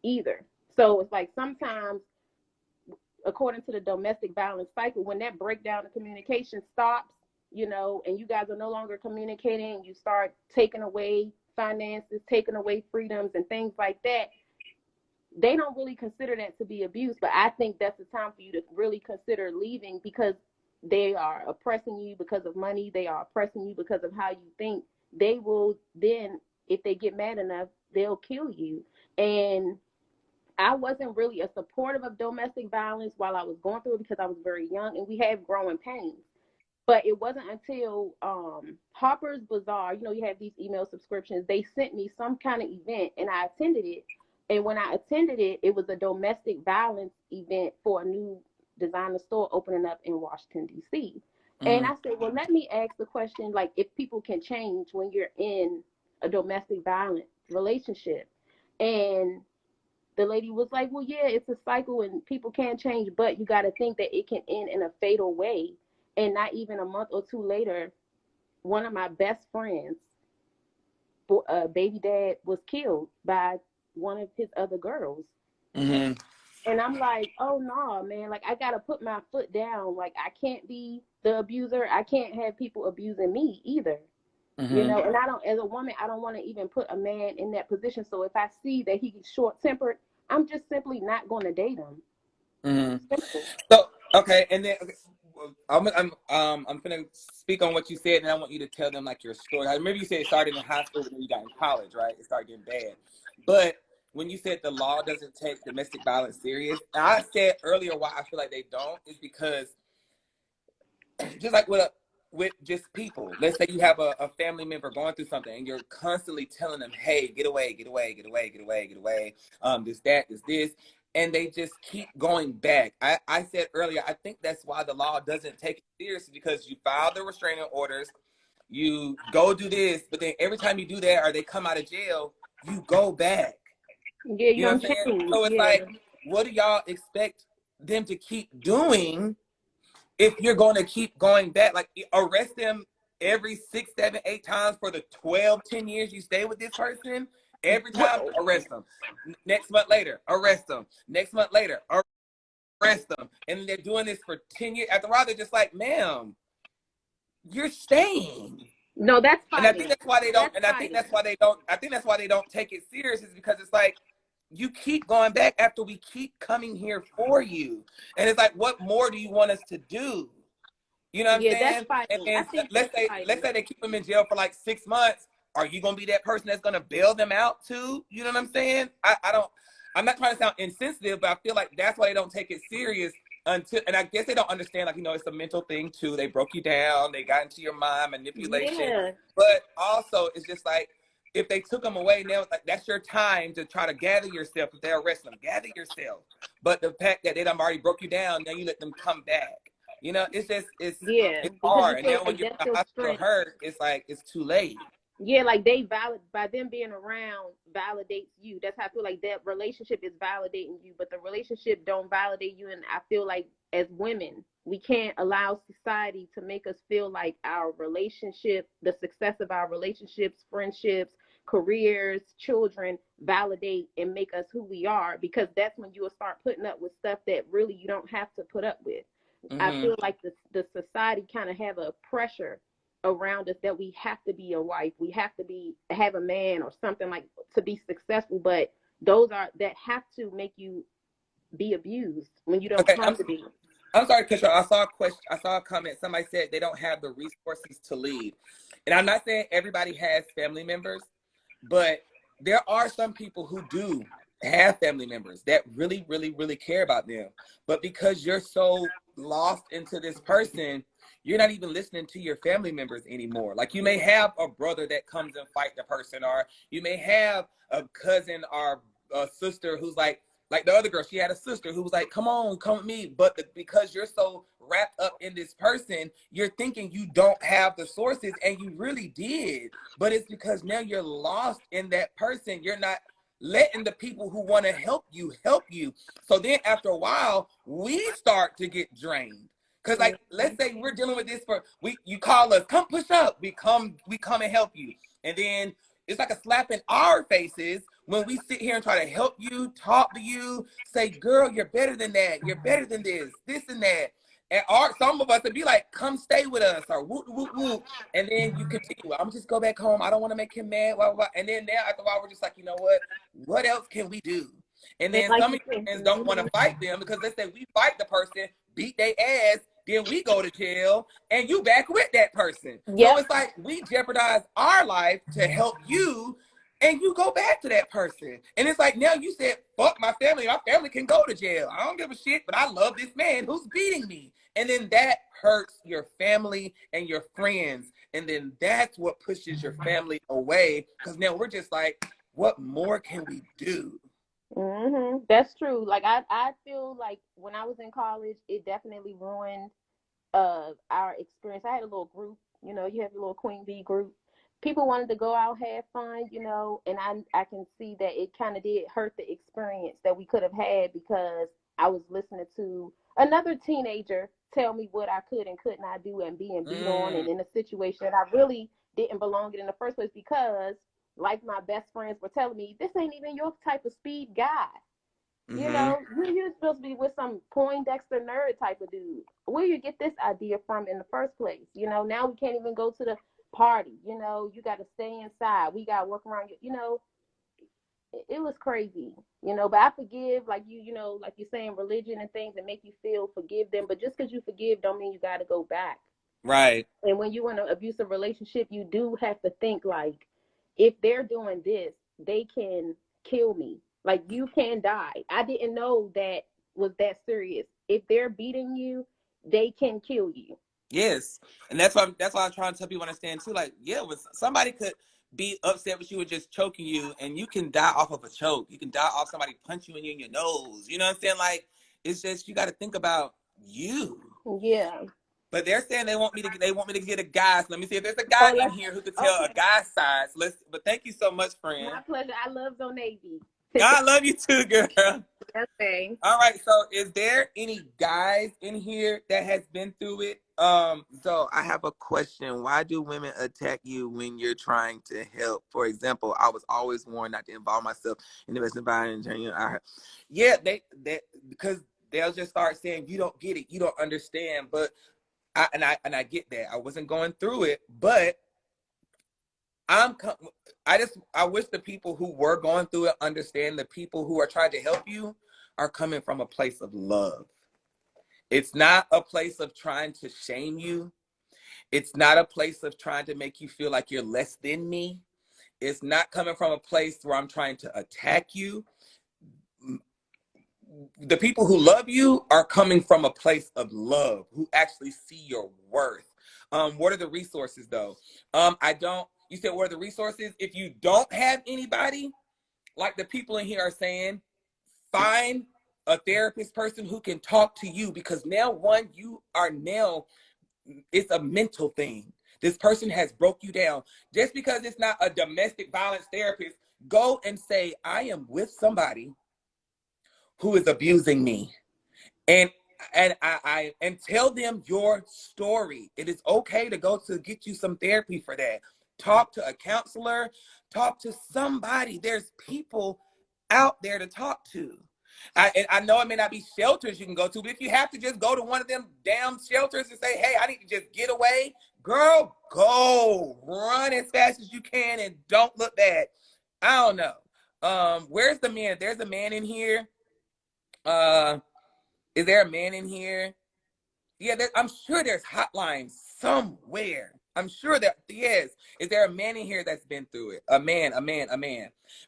G: either. So it's like sometimes, according to the domestic violence cycle, when that breakdown of communication stops, you know, and you guys are no longer communicating, you start taking away finances, taking away freedoms and things like that, they don't really consider that to be abuse. But I think that's the time for you to really consider leaving, because they are oppressing you because of money. They are oppressing you because of how you think. They will then, if they get mad enough, they'll kill you. And I wasn't really a supportive of domestic violence while I was going through it, because I was very young and we have growing pains. But it wasn't until Harper's Bazaar, you know, you have these email subscriptions, they sent me some kind of event and I attended it. And when I attended it, it was a domestic violence event for a new designer store opening up in Washington, D.C. And I said, well, let me ask the question, like, if people can change when you're in a domestic violent relationship. And the lady was like, well, yeah, it's a cycle and people can change, but you got to think that it can end in a fatal way. And not even a month or two later, one of my best friends, baby dad, was killed by one of his other girls. And I'm like, oh no, man, like, I gotta put my foot down. Like, I can't be the abuser. I can't have people abusing me either. You know, and I don't, as a woman, I don't want to even put a man in that position. So if I see that he's short-tempered, I'm just simply not going to date him. Simple.
A: So okay, and then I'm gonna speak on what you said, and I want you to tell them like your story. I remember you said it started in high school, but then you got in college, right? It started getting bad. But when you said the law doesn't take domestic violence serious, and I said earlier why I feel like they don't is because just like with just people, let's say you have a family member going through something and you're constantly telling them, hey, get away, get away, get away, get away, get away, this, and they just keep going back. I said earlier, I think that's why the law doesn't take it seriously, because you file the restraining orders, you go do this, but then every time you do that or they come out of jail, you go back.
G: Yeah,
A: You know what I'm saying? So it's like, what do y'all expect them to keep doing if you're going to keep going back? Like, arrest them every 6, 7, 8 times for the 12, 10 years you stay with this person. Every time, arrest them. Next month later, arrest them. Next month later, arrest them. And they're doing this for 10 years. After a while, they're just like, ma'am, you're staying.
G: No, that's fine.
A: And I think that's why they don't. And I think that's why they don't. I think that's why they don't take it serious, is because it's like, you keep going back after we keep coming here for you. And it's like, what more do you want us to do? You know what I'm saying? And let's say they keep them in jail for like 6 months. Are you gonna be that person that's gonna bail them out too? You know what I'm saying? I'm not trying to sound insensitive, but I feel like that's why they don't take it serious until, and I guess they don't understand, like, you know, it's a mental thing too. They broke you down, they got into your mind, manipulation. But also it's just like, if they took them away now, like, that's your time to try to gather yourself. If they arrest them, gather yourself. But the fact that they done already broke you down, now you let them come back. You know, it's just, it's hard. And then when you're in the hospital hurt, it's like, it's too late.
G: Yeah, like, by them being around validates you. That's how I feel like that relationship is validating you, but the relationship don't validate you. And I feel like as women, we can't allow society to make us feel like our relationship, the success of our relationships, friendships, careers, children, validate and make us who we are, because that's when you will start putting up with stuff that really you don't have to put up with. I feel like the society kind of have a pressure around us that we have to be a wife, we have to have a man or something, like, to be successful, but those that have to make you be abused when you don't have to be.
A: I'm sorry, Kisha. I saw a comment. Somebody said they don't have the resources to lead. And I'm not saying everybody has family members, but there are some people who do have family members that really, really, really care about them. But because you're so lost into this person, you're not even listening to your family members anymore. Like you may have a brother that comes and fight the person, or you may have a cousin or a sister who's like the other girl, she had a sister who was like, come on, come with me. But because you're so wrapped up in this person, you're thinking you don't have the sources, and you really did. But it's because now you're lost in that person. You're not letting the people who want to help you help you. So then after a while, we start to get drained. Cause like, let's say we're dealing with this you call us, come push up. We come and help you. And then it's like a slap in our faces when we sit here and try to help you, talk to you, say, girl, you're better than that. You're better than this and that. And some of us would be like, come stay with us, or whoop, whoop, whoop. And then you continue, I'm just go back home. I don't want to make him mad, blah, blah, blah. And then now after a while, we're just like, you know what else can we do? And then
G: like
A: some of your friends don't want to fight them because let's say we fight the person, beat their ass, then we go to jail and you back with that person.
G: Yep.
A: So it's like we jeopardize our life to help you, and you go back to that person. And it's like, now you said, fuck my family. My family can go to jail. I don't give a shit, but I love this man who's beating me. And then that hurts your family and your friends. And then that's what pushes your family away, because now we're just like, what more can we do?
G: Mm-hmm. That's true. Like I feel like when I was in college, it definitely ruined our experience. I had a little group, you know, you have your little Queen Bee group. People wanted to go out, have fun, you know, and I can see that it kind of did hurt the experience that we could have had, because I was listening to another teenager tell me what I could and could not do, and being beat on, and in a situation that I really didn't belong in the first place, because like my best friends were telling me, this ain't even your type of speed guy. You know, you're supposed to be with some Poindexter nerd type of dude. Where you get this idea from in the first place? You know, now we can't even go to the party. You know, you got to stay inside. We got to work around you. You know, it was crazy. You know, but I forgive, like you know, like you're saying, religion and things that make you feel forgive them. But just because you forgive don't mean you got to go back.
A: Right.
G: And when you're in an abusive relationship, you do have to think like, if they're doing this, they can kill me. Like, you can die. I didn't know that was that serious. If they're beating you, they can kill you.
A: Yes. And that's why I'm trying to tell people understand too. Like, yeah, when somebody could be upset with you and just choking you, and you can die off of a choke. You can die off somebody punch you in your nose. You know what I'm saying? Like, it's just, you got to think about you.
G: Yeah.
A: But they're saying they want me to get a guy. So let me see if there's a guy in here who could tell a guy's size. But thank you so much, friend.
G: My pleasure. I love Zo Navy.
A: I love you too, girl.
G: Okay.
A: All right. So is there any guys in here that has been through it? So I have a question. Why do women attack you when you're trying to help? For example, I was always warned not to involve myself in domestic environment. Yeah, they because they'll just start saying, you don't get it, you don't understand. But I get that. I wasn't going through it, but I wish the people who were going through it understand the people who are trying to help you are coming from a place of love. It's not a place of trying to shame you. It's not a place of trying to make you feel like you're less than me. It's not coming from a place where I'm trying to attack you. The people who love you are coming from a place of love, who actually see your worth. What are the resources though? You said, what are the resources? If you don't have anybody, like the people in here are saying, find a therapist person who can talk to you, because now it's a mental thing. This person has broke you down. Just because it's not a domestic violence therapist, go and say, I am with somebody who is abusing me. And tell them your story. It is okay to go to get you some therapy for that. Talk to a counselor, talk to somebody. There's people out there to talk to. I know it may not be shelters you can go to, but if you have to just go to one of them damn shelters and say, hey, I need to just get away, girl, go. Run as fast as you can and don't look back. I don't know. Where's the man? There's a man in here. Is there a man in here? Yeah, I'm sure there's hotlines somewhere. I'm sure that, yes. Is there a man in here that's been through it? A man.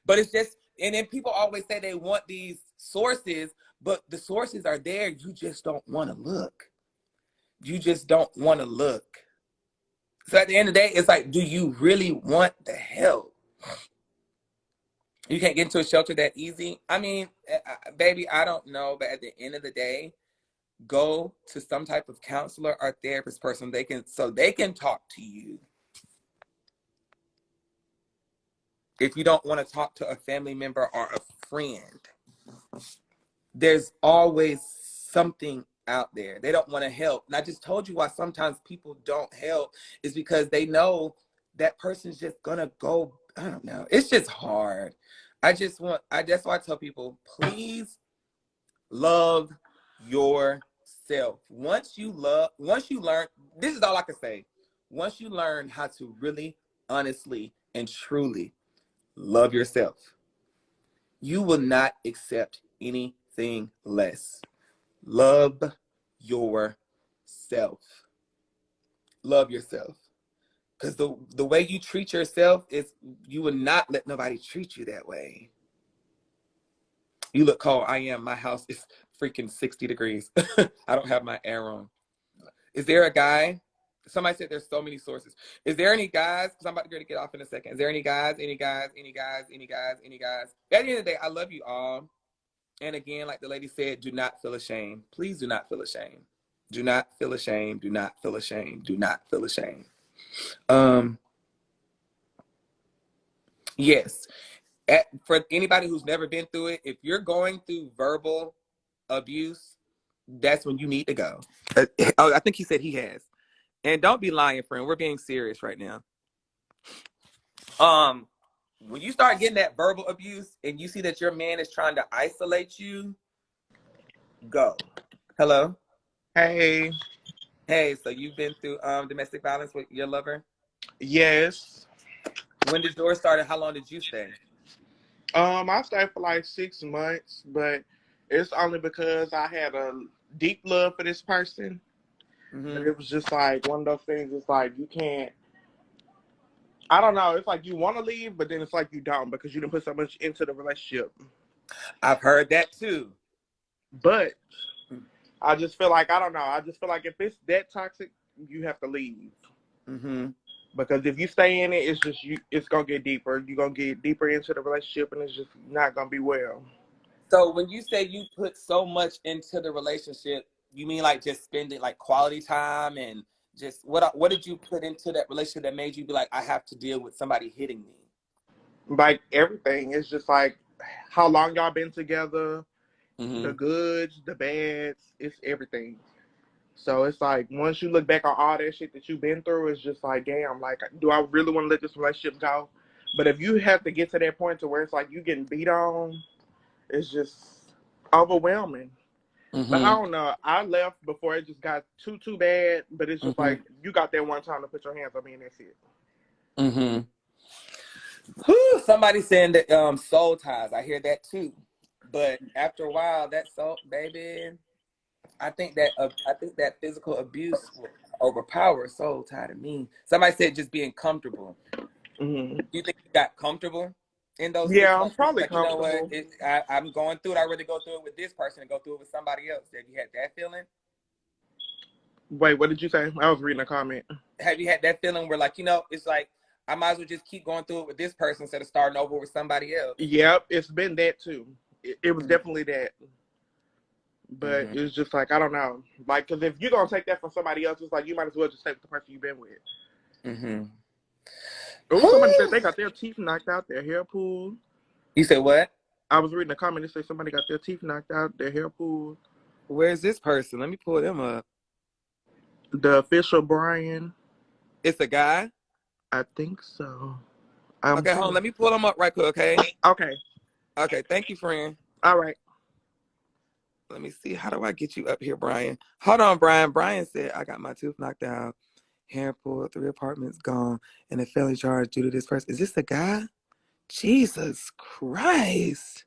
A: But it's just, And then people always say they want these sources, but the sources are there. You just don't want to look. You just don't want to look. So at the end of the day, it's like, do you really want the help? You can't get into a shelter that easy. I mean, baby, I don't know, but at the end of the day, go to some type of counselor or therapist person. They can talk to you. If you don't want to talk to a family member or a friend, there's always something out there. They don't want to help. And I just told you why sometimes people don't help is because they know that person's just gonna go. I don't know. It's just hard. That's why I tell people, please love yourself. Once you learn, this is all I can say. Once you learn how to really, honestly, and truly love yourself, you will not accept anything less. Love yourself. Love yourself. Because the way you treat yourself is you will not let nobody treat you that way. You look cold. My house is freaking 60 degrees. I don't have my air on. Is there a guy? Somebody said there's so many sources. Is there any guys? Because I'm about to get off in a second. Is there any guys? Any guys? Any guys? Any guys? Any guys? At the end of the day, I love you all. And again, like the lady said, do not feel ashamed. Please do not feel ashamed. Do not feel ashamed. Do not feel ashamed. Do not feel ashamed. Yes. For anybody who's never been through it, if you're going through verbal abuse, that's when you need to go. I think he said he has. And don't be lying, friend. We're being serious right now. When you start getting that verbal abuse and you see that your man is trying to isolate you, go. Hello?
H: Hey,
A: Hey, so you've been through domestic violence with your lover?
H: yes.
A: When did yours start and how long did you stay?
H: I stayed for like 6 months, but it's only because I had a deep love for this person. But
A: Mm-hmm.
H: it was just like one of those things. It's like you can't. I don't know. It's like you want to leave, but then it's like you don't because you didn't put so much into the relationship.
A: I've heard that too.
H: But I just feel like I don't know. I just feel like if it's that toxic, you have to leave.
A: Mm-hmm.
H: Because if you stay in it, it's just you. It's gonna get deeper. You're gonna get deeper into the relationship, and it's just not gonna be well.
A: So when you say you put so much into the relationship, you mean like just spending like quality time and just what did you put into that relationship that made you be like, I have to deal with somebody hitting me?
H: Like everything, it's just like how long y'all been together,
A: Mm-hmm.
H: the goods, the bads, it's everything. So it's like once you look back on all that shit that you've been through, it's just like, damn, like, do I really want to let this relationship go? But if you have to get to that point to where it's like you getting beat on, it's just overwhelming. But I
A: Mm-hmm.
H: don't know. I left before it just got too bad. But it's just
A: Mm-hmm.
H: like you got that one time to put your hands on me, and that's it.
A: Mm-hmm. Whew, somebody saying that soul ties. I hear that too. But after a while, that soul, baby, I think that physical abuse will overpower soul tie to me. Somebody said just being comfortable.
H: Hmm.
A: Do you think you got comfortable in those six
H: Yeah, I'm
A: months?
H: probably
A: Like, you know what?
H: comfortable.
A: I'm going through it. I'd rather go through it with this person and go through it with somebody else. Have you had that feeling?
H: Wait, what did you say? I was reading a comment.
A: Have you had that feeling where, like, it's like, I might as well just keep going through it with this person instead of starting over with somebody else?
H: Yep, it's been that too. It was
A: Mm-hmm.
H: definitely that. But
A: Mm-hmm.
H: it's just like, I don't know. Like, because if you're going to take that from somebody else, it's like, you might as well just take the person you've been with.
A: Mm-hmm.
H: Oh, somebody said they got their teeth knocked out, their hair pulled.
A: You said what?
H: I was reading a comment that said somebody got their teeth knocked out, their hair pulled.
A: Where's this person? Let me pull them up.
H: The official Brian,
A: It's a guy?
H: I think so. I'm
A: Okay, hold
H: sure.
A: on. Let me pull them up right quick, okay?
H: Okay.
A: Okay, thank you, friend.
H: All right.
A: Let me see. How do I get you up here, Brian? Hold on, Brian. Brian said, I got my tooth knocked out, hair pulled, 3 apartments gone, and a felony charge due to this person. Is this the guy? Jesus Christ.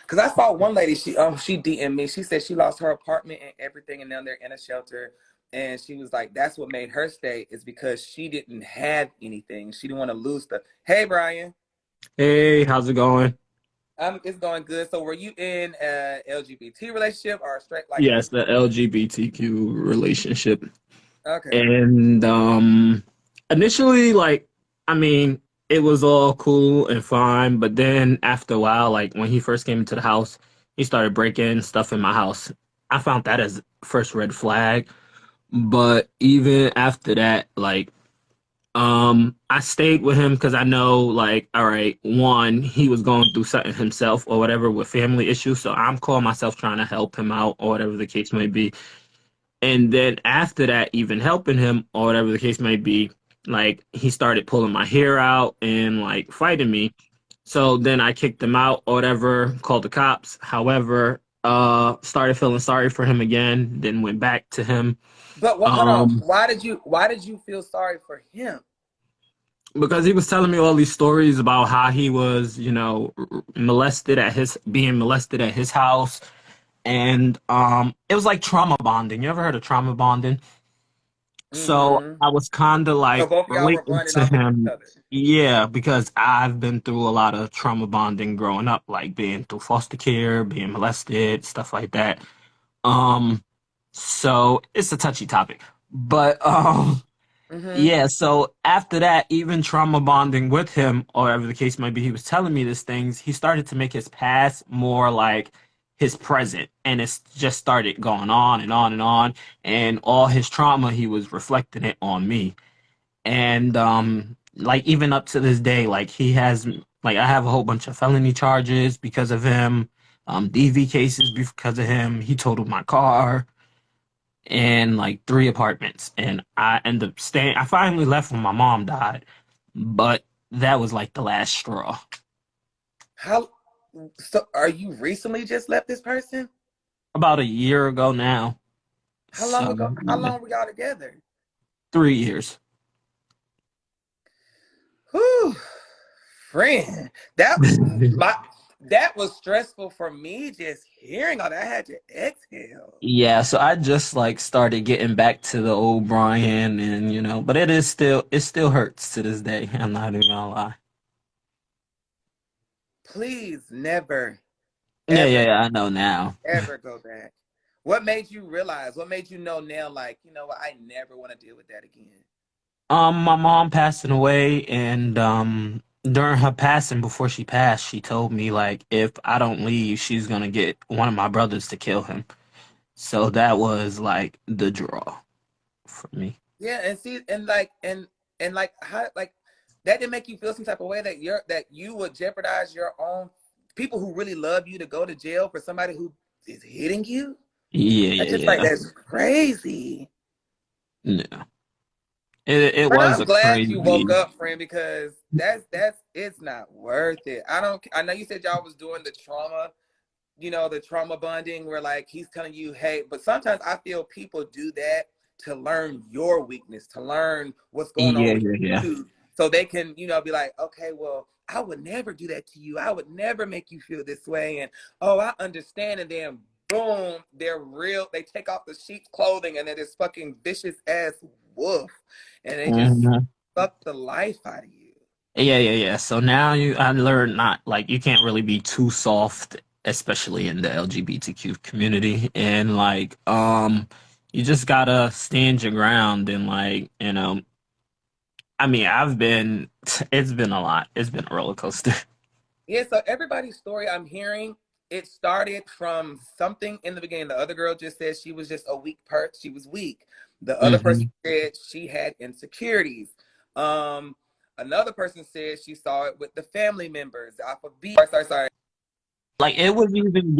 A: Because I saw one lady, she DM'd me. She said she lost her apartment and everything, and now they're in a shelter. and she was like, that's what made her stay, is because she didn't have anything. She didn't want to lose stuff. Hey, Brian.
I: Hey, how's it going?
A: It's going good. So were you in a LGBT relationship or straight, like a,
I: Yes, the LGBTQ relationship.
A: okay.
I: And initially like I mean, it was all cool and fine, but then after a while, like when he first came into the house, he started breaking stuff in my house. I found that as first red flag. But even after that, like I stayed with him because I know, like, all right, one, he was going through something himself or whatever with family issues. So I'm calling myself trying to help him out or whatever the case may be. And then after that, even helping him or whatever the case may be, like he started pulling my hair out and like fighting me. So then I kicked him out or whatever, called the cops. However, started feeling sorry for him again, then went back to him.
A: But what, hold on.
I: Um,
A: Why did you feel sorry for him?
I: because he was telling me all these stories about how he was, being molested at his house, and it was like trauma bonding. You ever heard of trauma bonding? So
A: Mm-hmm.
I: I was kind of
A: So
I: like
A: both of y'all were
I: relating
A: running
I: to
A: off of each
I: him,
A: other.
I: yeah, because I've been through a lot of trauma bonding growing up, like being through foster care, being molested, stuff like that. Um, so it's a touchy topic, but
A: Mm-hmm.
I: yeah, so after that, even trauma bonding with him, or whatever the case might be, he was telling me these things. He started to make his past more like his present, and it's just started going on and on and on. And all his trauma, he was reflecting it on me. And like even up to this day, like he has, like I have a whole bunch of felony charges because of him, DV cases because of him. He totaled my car and like three apartments. And I ended up staying. I finally left when my mom died, but that was like the last straw.
A: How, so are you recently just left this person?
I: About a year ago now.
A: How long
I: So
A: ago? How
I: yeah,
A: long were y'all together?
I: 3 years.
A: Whew, friend. My that was stressful for me just hearing all that. I had to exhale.
I: Yeah, so I just like started getting back to the old Brian, and but it still hurts to this day. I'm not even gonna lie.
A: Please never,
I: Yeah, yeah,
A: ever,
I: yeah, I know now.
A: ever go back. What made you realize? What made you know now, like, you know what, I never want to deal with that again?
I: My mom passing away, and during her passing, before she passed, she told me like if I don't leave, she's gonna get one of my brothers to kill him. So that was like the draw for me.
A: Yeah, and see, and like how, like, that didn't make you feel some type of way that you would jeopardize your own people who really love you to go to jail for somebody who is hitting you?
I: Yeah,
A: I
I: yeah,
A: just like
I: yeah.
A: that's crazy.
I: Yeah. It
A: But
I: was
A: I'm
I: a
A: glad you woke
I: crazy.
A: up, friend, because that's it's not worth it. I know you said y'all was doing the trauma, the trauma bonding where like he's telling you, hey, but sometimes I feel people do that to learn your weakness, to learn what's going on
I: Yeah,
A: with
I: yeah, yeah.
A: you, so they can, be like, okay, well, I would never do that to you. I would never make you feel this way. And oh, I understand. And then boom, they take off the sheep's clothing and they're this fucking vicious ass wolf. And they just
I: Mhm.
A: suck the life out of you.
I: Yeah, yeah, yeah. So now I learned not like you can't really be too soft, especially in the LGBTQ community, and like you just gotta stand your ground and like I mean it's been a lot. It's been a roller coaster.
A: Yeah, so everybody's story I'm hearing, it started from something in the beginning. The other girl just said she was just a weak person. She was weak. The other person
I: Hmm.
A: said she had insecurities. Um, Another person said she saw it with the family members. Off of sorry.
I: Like it was even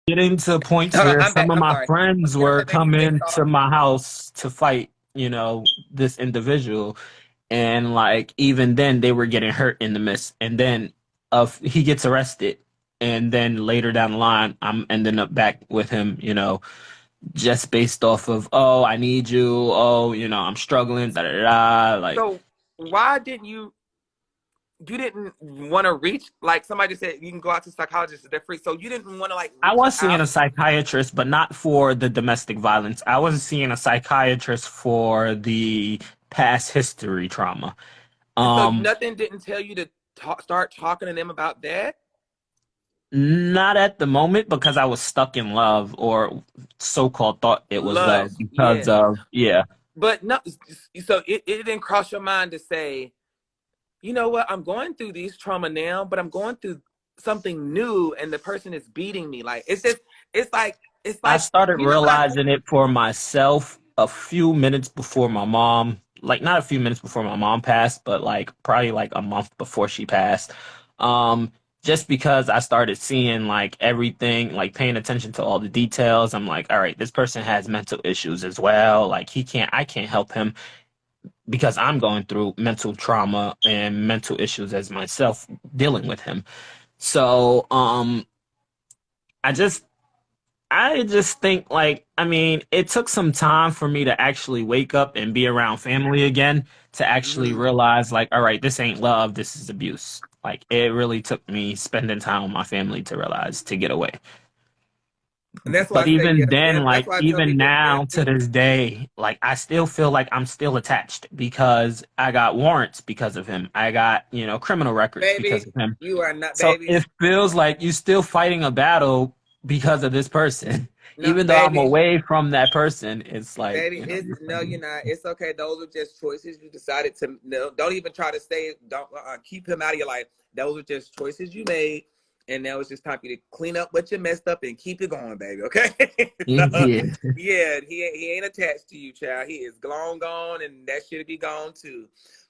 I: getting to points
A: Hold on,
I: where
A: I'm back.
I: some of
A: I'm
I: my
A: sorry.
I: friends
A: Again,
I: were
A: I think they
I: coming
A: saw.
I: to my house to fight, this individual. And like even then they were getting hurt in the midst. And then he gets arrested. And then later down the line, I'm ending up back with him, just based off of, oh, I need you, oh, I'm struggling, da da da. Like
A: So why didn't you? you didn't want to reach, like somebody said you can go out to psychologists, they're free. So you didn't want to like
I: I
A: reach
I: was seeing
A: out.
I: a psychiatrist, but not for the domestic violence. I was seeing a psychiatrist for the past history trauma.
A: And so
I: Um,
A: nothing didn't tell you to start talking to them about that?
I: Not at the moment because I was stuck in love, or so-called thought it was love
A: Lust,
I: because
A: yes.
I: of, yeah.
A: But no, so it didn't cross your mind to say, you know what, I'm going through these trauma now, but I'm going through something new and the person is beating me. Like, it's just, it's
I: I
A: like,
I: started
A: you know what I
I: realizing it for myself a few minutes before my mom, like not a few minutes before my mom passed, but like probably like a month before she passed. Um, just because I started seeing like everything, like paying attention to all the details. I'm like, all right, this person has mental issues as well. Like I can't help him because I'm going through mental trauma and mental issues as myself dealing with him. So, I just I just think like, I mean, it took some time for me to actually wake up and be around family again to actually
A: Mhm.
I: realize like, all right, this ain't love, this is abuse. Like it really took me spending time with my family to realize to get away.
A: And that's why
I: But
A: I say,
I: even
A: yeah,
I: then,
A: that's
I: like
A: why I tell
I: even
A: people
I: now to
A: family.
I: this day, like I still feel like I'm still attached because I got warrants because of him. I got, criminal records because
A: Baby,
I: of him.
A: you are not,
I: So
A: baby.
I: it feels like you're still fighting a battle because of this person.
A: No,
I: Even though I'm
A: baby.
I: away from that person, it's like,
A: Baby, it's
I: you're
A: no, you're
I: fighting.
A: not. It's okay. Those are just choices you decided to. No, don't even try to stay. Don't keep him out of your life. Those are just choices you made, and now it's just time for you to clean up what you messed up and keep it going, baby. Okay? So,
I: Yeah.
A: yeah, he ain't attached to you, child. He is gone, and that should be gone too.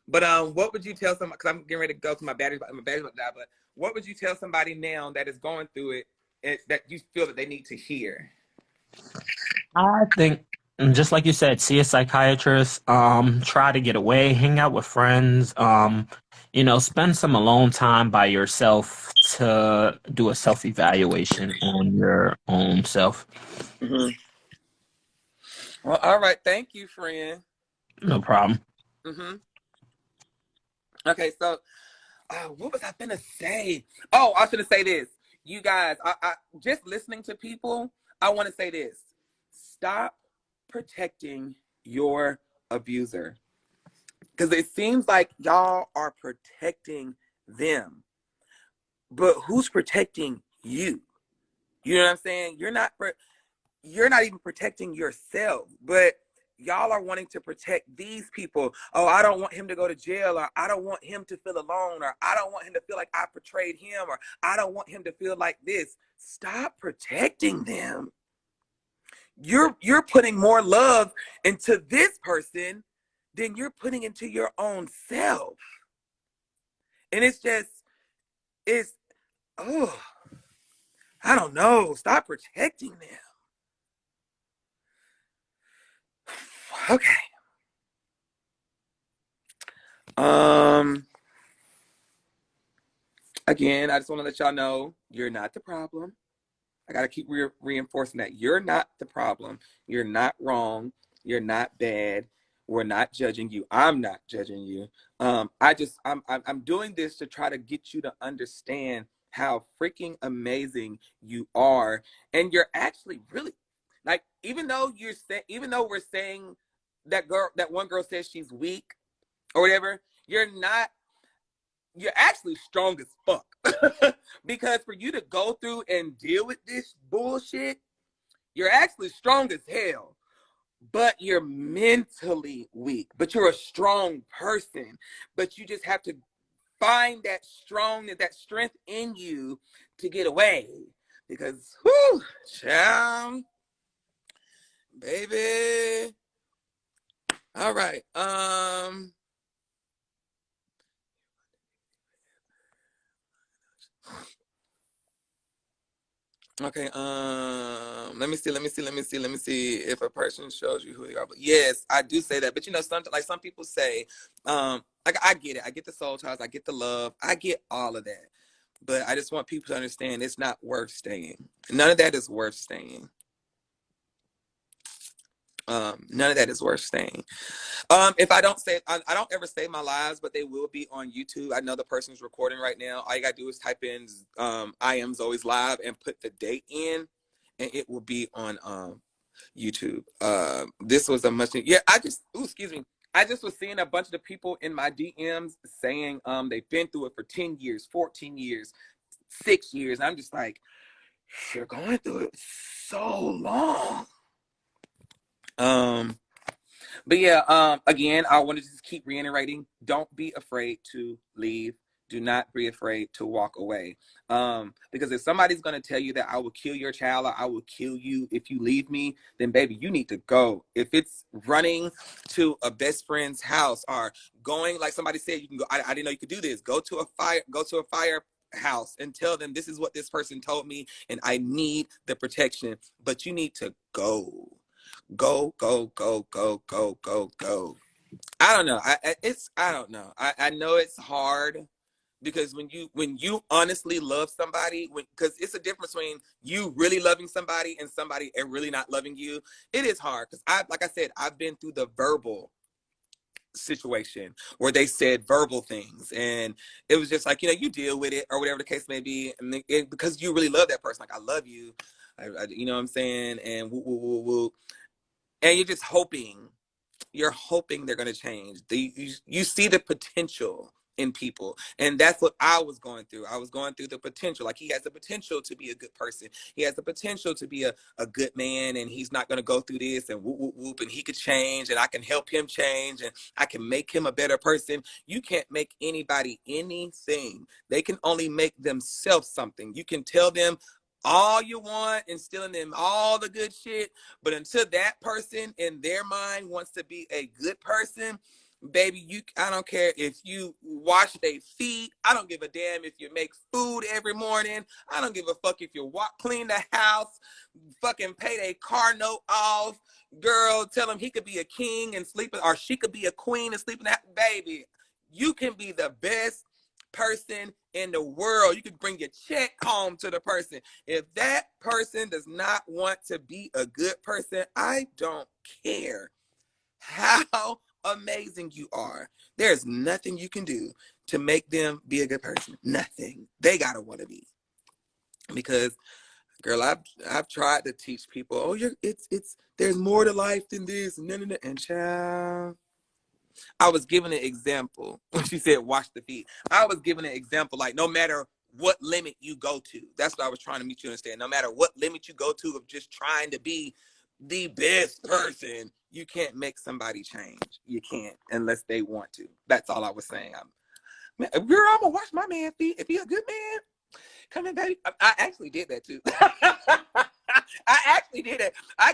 A: But what would you tell somebody? Because I'm getting ready to go to my battery. My battery's about to die. But what would you tell somebody now that is going through it, that you feel that they need to hear?
I: I think, just like you said, see a psychiatrist, try to get away, hang out with friends, spend some alone time by yourself to do a self-evaluation on your own self.
A: Mhm. Well, all right. Thank you, friend.
I: No problem.
A: Hmm. Okay, so what was I gonna say? Oh, I was gonna say this. You guys, I just listening to people, I want to say this. Stop protecting your abuser. Because it seems like y'all are protecting them. But who's protecting you? You know what I'm saying? You're not even protecting yourself, but y'all are wanting to protect these people. Oh, I don't want him to go to jail, or I don't want him to feel alone, or I don't want him to feel like I betrayed him, or I don't want him to feel like this. Stop protecting them. You're putting more love into this person than you're putting into your own self. And it's oh, I don't know. Stop protecting them. Okay. Um Again, I just want to let y'all know you're not the problem. I got to keep reinforcing that. You're not the problem. You're not wrong. You're not bad. We're not judging you. I'm not judging you. I'm doing this to try to get you to understand how freaking amazing you are. And you're actually really, like, even though we're saying that one girl says she's weak or whatever, you're actually strong as fuck. Because for you to go through and deal with this bullshit, you're actually strong as hell. But you're mentally weak. But you're a strong person. But you just have to find that strength in you to get away. Because, whew, child, baby. All right. Okay, let me see if a person shows you who they are. But yes, I do say that. But some people say, like I get it. I get the soul ties, I get the love, I get all of that. But I just want people to understand it's not worth staying. None of that is worth staying. None of that is worth saying. If I don't say, I don't ever save my lives, but they will be on YouTube. I know the person's recording right now. All you gotta do is type in Iamzoie's live and put the date in, and it will be on YouTube. This was a much, yeah. Excuse me. I just was seeing a bunch of the people in my DMs saying they've been through it for 10 years, 14 years, 6 years. And I'm just like, you're going through it so long. But yeah, again, I want to just keep reiterating, don't be afraid to leave. Do not be afraid to walk away. Because if somebody's going to tell you that I will kill your child or I will kill you if you leave me, then baby, you need to go. If it's running to a best friend's house or going, like somebody said, you can go, I didn't know you could do this. Go to a firehouse and tell them this is what this person told me and I need the protection, but you need to go. Go, go, go, go, go, go, go. I don't know. I don't know. I know it's hard because when you honestly love somebody, because it's a difference between you really loving somebody and somebody really not loving you. It is hard because like I said, I've been through the verbal situation where they said verbal things and it was just like, you deal with it or whatever the case may be, and because you really love that person, like I love you, you know what I'm saying, and woo, woo, woo, woo. And you're hoping they're going to change. You see the potential in people. And that's what I was going through. I was going through the potential. Like he has the potential to be a good person. He has the potential to be a good man, and he's not going to go through this and whoop, whoop, whoop, and he could change and I can help him change and I can make him a better person. You can't make anybody anything. They can only make themselves something. You can tell them all you want, instilling them all the good shit, but until that person in their mind wants to be a good person, baby, I don't care if you wash their feet. I don't give a damn if you make food every morning. I don't give a fuck if you clean the house, fucking pay their car note off. Girl, tell him he could be a king and sleep, or she could be a queen and sleep in that. Baby, you can be the best person in the world. You could bring your check home to the person. If that person does not want to be a good person, I don't care how amazing you are. There's nothing you can do to make them be a good person. Nothing. They gotta want to be. Because girl, I've tried to teach people, oh, it's there's more to life than this, and child, I was giving an example when she said wash the feet. I was giving an example like no matter what limit you go to, that's what I was trying to make you understand. No matter what limit you go to of just trying to be the best person, you can't make somebody change. You can't unless they want to. That's all I was saying. Girl, I'm gonna wash my man's feet. If he a good man, come in, baby. I actually did that too. I actually did it. I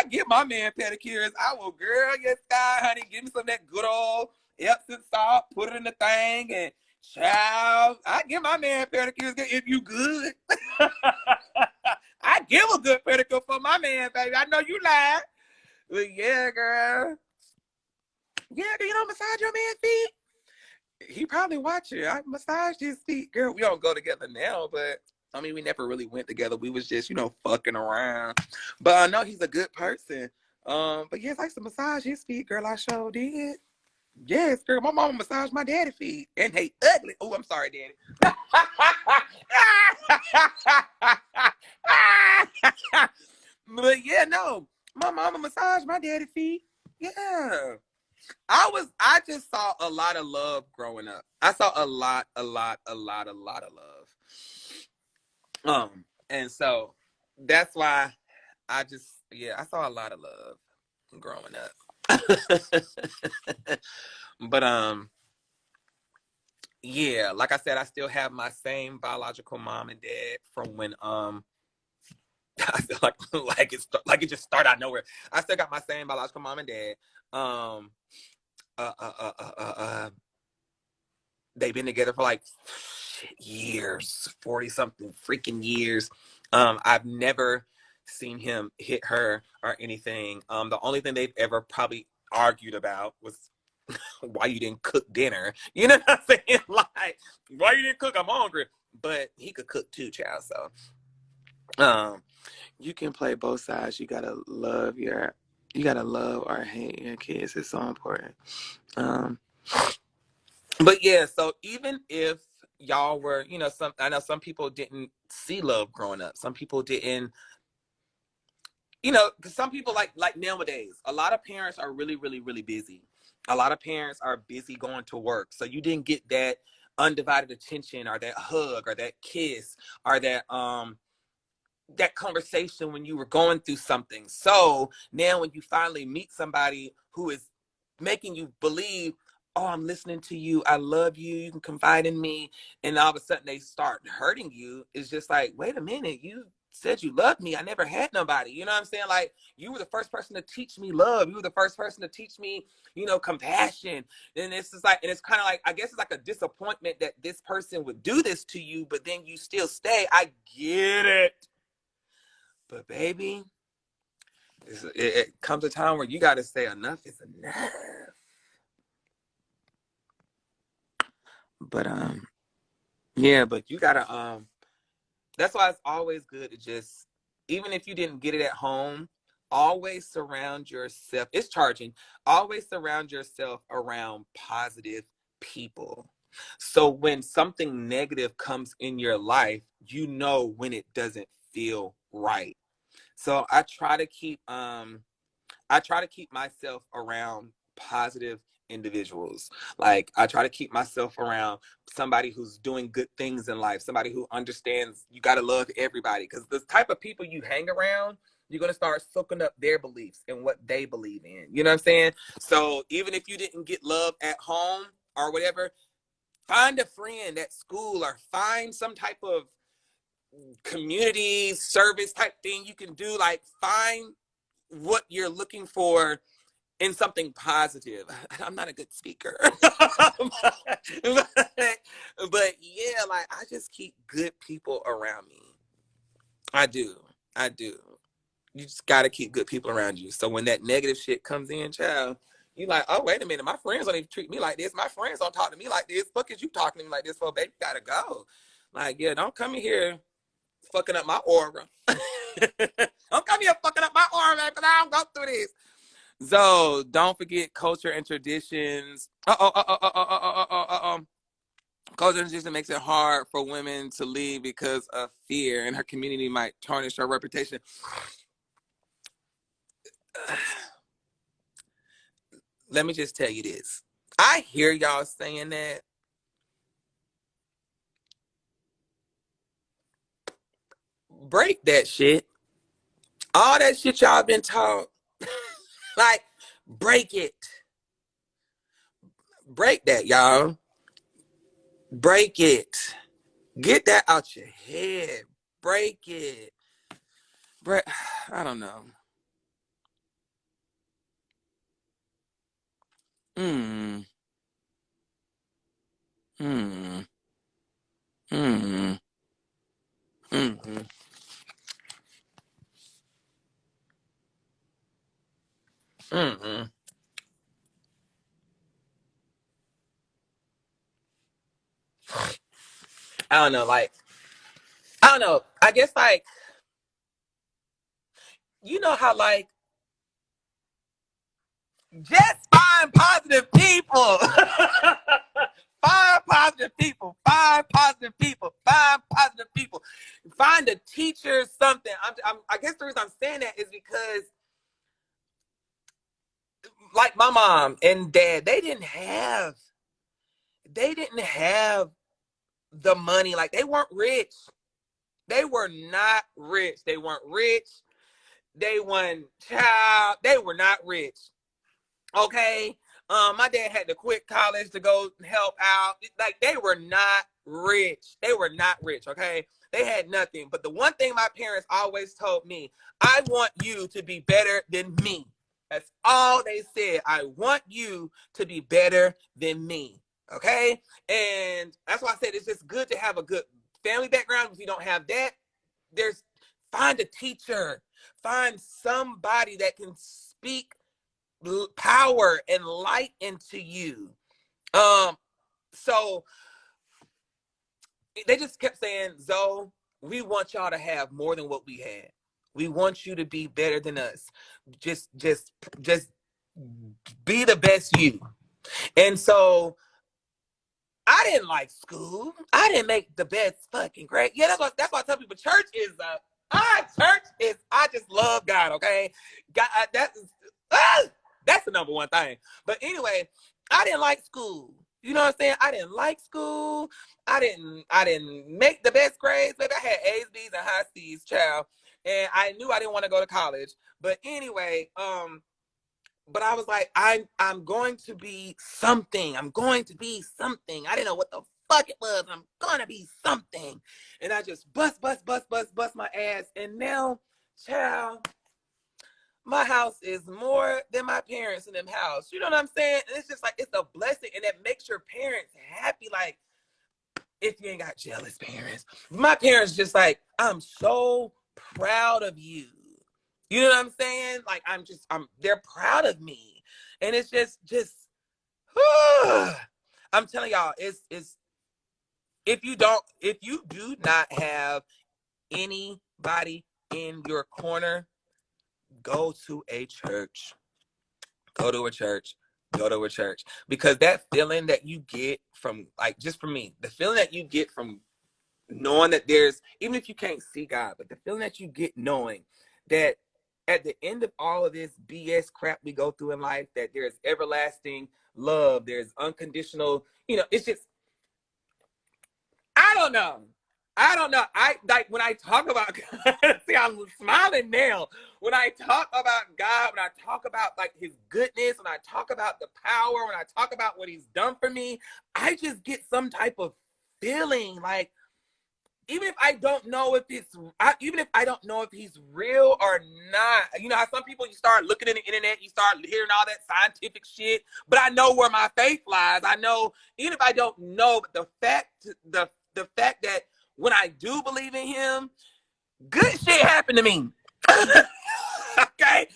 A: give my man pedicures. I will, girl, yes, God, honey, give me some of that good old Epsom salt, put it in the thing, and child, I give my man pedicures if you good. I give a good pedicure for my man, baby. I know you lied. But yeah, girl. Yeah, massage your man's feet. He probably watching. I massaged his feet. Girl, we don't go together now, but I mean, we never really went together. We was just, fucking around. But I know he's a good person. But yes, I used to massage his feet, girl. I sure did. Yes, girl. My mama massaged my daddy's feet. And they ugly. Oh, I'm sorry, daddy. But yeah, no. My mama massaged my daddy's feet. Yeah. I just saw a lot of love growing up. I saw a lot of love. And so that's why I saw a lot of love growing up. But yeah, like I said, I still have my same biological mom and dad from when I feel like it just started out of nowhere. I still got my same biological mom and dad. They've been together for like years, 40 something freaking years. I've never seen him hit her or anything. The only thing they've ever probably argued about was why you didn't cook dinner. You know what I'm saying? Like, why you didn't cook? I'm hungry. But he could cook too, child. So you can play both sides. You gotta love your You gotta love or hate your kids. It's so important. Um, but yeah, so even if y'all were, you know, I know some people didn't see love growing up. Some people didn't, you know, because some people like nowadays, a lot of parents are really, really, really busy. A lot of parents are busy going to work. So you didn't get that undivided attention or that hug or that kiss or that conversation when you were going through something. So now when you finally meet somebody who is making you believe, oh, I'm listening to you, I love you, you can confide in me, and all of a sudden they start hurting you, it's just like, wait a minute, you said you loved me, I never had nobody. You know what I'm saying? Like, you were the first person to teach me love, you were the first person to teach me, you know, compassion. And it's just like, and it's kind of like, I guess it's like a disappointment that this person would do this to you, but then you still stay. I get it. But baby, it comes a time where you got to say enough is enough. But yeah, but you gotta that's why it's always good to just, even if you didn't get it at home, always surround yourself. It's charging. Always surround yourself around positive people. So when something negative comes in your life, you know when it doesn't feel right. So I try to keep myself around positive individuals. Like, I try to keep myself around somebody who's doing good things in life, somebody who understands you got to love everybody. Because the type of people you hang around, you're going to start soaking up their beliefs and what they believe in. You know what I'm saying? So even if you didn't get love at home or whatever, find a friend at school or find some type of community service type thing you can do. Like, find what you're looking for in something positive. I'm not a good speaker. but yeah, like, I just keep good people around me. I do. I do. You just gotta keep good people around you. So when that negative shit comes in, child, you like, oh, wait a minute, my friends don't even treat me like this. My friends don't talk to me like this. Fuck is you talking to me like this for, baby? You gotta go. Like, yeah, don't come in here fucking up my aura. Don't come here fucking up my aura, man, because I don't go through this. So don't forget culture and traditions. Culture and tradition makes it hard for women to leave because of fear, and her community might tarnish her reputation. Let me just tell you this. I hear y'all saying that. Break that shit. All that shit y'all been taught. Like, break it. Break that, y'all. Break it. Get that out your head. Break it. I don't know. Hmm. Hmm. Hmm. Hmm. Hmm. I don't know. Like, I don't know. I guess, like, you know how, like, just find positive people. Find positive people. Find positive people. Find positive people. Find a teacher, something. I guess the reason I'm saying that is because, like, my mom and dad, they didn't have the money. Like, they weren't rich. They were not rich. They weren't rich. They weren't child. They were not rich. Okay. My dad had to quit college to go help out. Like, they were not rich. They were not rich. Okay. They had nothing. But the one thing my parents always told me, I want you to be better than me. That's all they said. I want you to be better than me. Okay. And that's why I said it's just good to have a good family background. If you don't have that, there's find a teacher, find somebody that can speak power and light into you. So they just kept saying, Zoe, we want y'all to have more than what we had. We want you to be better than us. Just be the best you. And so I didn't like school. I didn't make the best fucking grade. Yeah, that's why I tell people church is I just love God, okay? God, that's the number one thing. But anyway, I didn't like school. You know what I'm saying? I didn't like school. I didn't make the best grades. Maybe I had A's, B's, and high C's, child. And I knew I didn't want to go to college. But anyway, but I was like, I'm going to be something. I'm going to be something. I didn't know what the fuck it was. I'm gonna be something. And I just bust my ass. And now, child, my house is more than my parents in them house. You know what I'm saying? And it's just like, it's a blessing. And that makes your parents happy. Like, if you ain't got jealous parents. My parents just like, I'm so proud of you. You know what I'm saying? Like, they're proud of me. And it's just, I'm telling y'all, it's, if you do not have anybody in your corner, go to a church. Go to a church. Go to a church. Because that feeling that you get from, like, just for me, the feeling that you get from knowing that there's, even if you can't see God, but the feeling that you get knowing that at the end of all of this BS crap we go through in life, that there's everlasting love, there's unconditional, it's just, I don't know. I like when I talk about God, see, I'm smiling now. When I talk about God, when I talk about like his goodness, when I talk about the power, when I talk about what he's done for me, I just get some type of feeling like, even if I don't know if he's real or not, you know how some people, you start looking at the internet, you start hearing all that scientific shit, but I know where my faith lies. I know, even if I don't know, but the fact that when I do believe in him, good shit happened to me. Okay?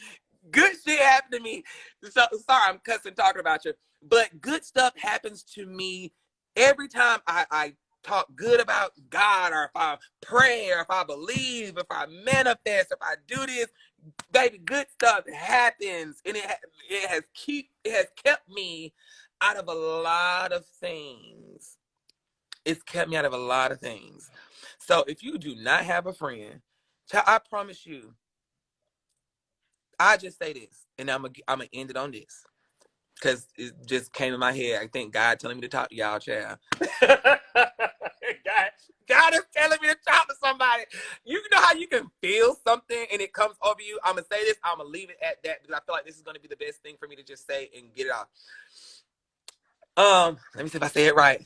A: Good shit happened to me. So sorry, I'm cussing talking about you, but good stuff happens to me every time I talk good about God, or if I pray, or if I believe, if I manifest, if I do this, baby, good stuff happens. And it has kept me out of a lot of things. It's kept me out of a lot of things. So if you do not have a friend, I promise you, I just say this, and I'm gonna end it on this, because it just came in my head. I think God telling me to talk to y'all, child. God is telling me to talk to somebody. You know how you can feel something and it comes over you? I'm going to say this. I'm going to leave it at that, because I feel like this is going to be the best thing for me to just say and get it off. Let me see if I say it right.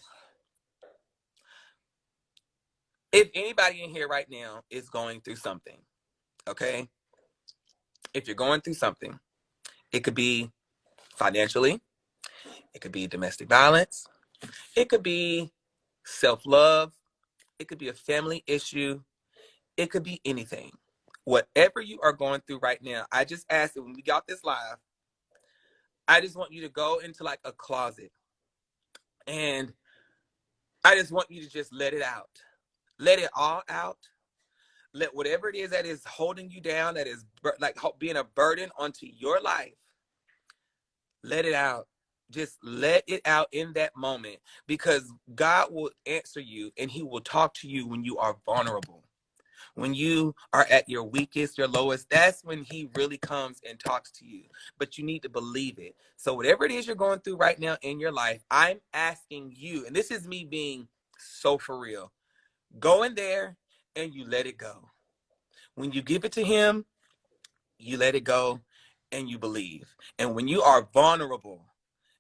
A: If anybody in here right now is going through something, okay? If you're going through something, it could be financially, it could be domestic violence, it could be self-love, it could be a family issue, it could be anything. Whatever you are going through right now, I just asked that when we got this live, I just want you to go into like a closet, and I just want you to just let it out. Let it all out. Let whatever it is that is holding you down, that is like being a burden onto your life, let it out. Just let it out in that moment, because God will answer you and he will talk to you when you are vulnerable. When you are at your weakest, your lowest, that's when he really comes and talks to you. But you need to believe it. So whatever it is you're going through right now in your life, I'm asking you, and this is me being so for real, go in there and you let it go. When you give it to him, you let it go and you believe. And when you are vulnerable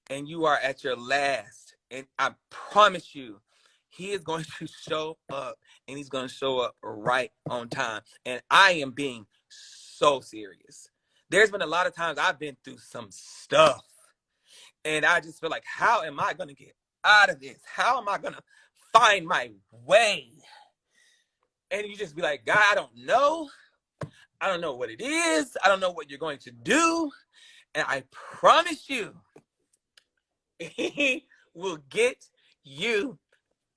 A: and you are at your last, and I promise you, he is going to show up, and he's going to show up right on time. And I am being so serious. There's been a lot of times I've been through some stuff, and I just feel like, how am I going to get out of this? How am I going to find my way? And you just be like, God, I don't know. I don't know what it is. I don't know what you're going to do. And I promise you, he will get you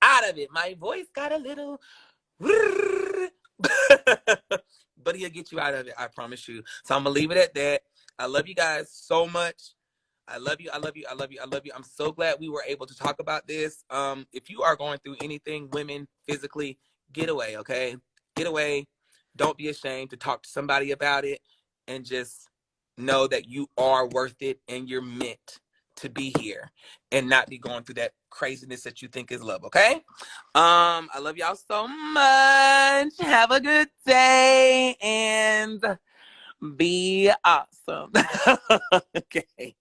A: out of it. My voice got a little but he'll get you out of it. I promise you. So I'm gonna leave it at that. I love you guys so much. I love you. I love you. I love you. I love you. I'm so glad we were able to talk about this. If you are going through anything, women, physically, get away, okay? Get away. Don't be ashamed to talk to somebody about it, and just know that you are worth it and you're meant to be here and not be going through that craziness that you think is love, okay? I love y'all so much. Have a good day and be awesome. Okay.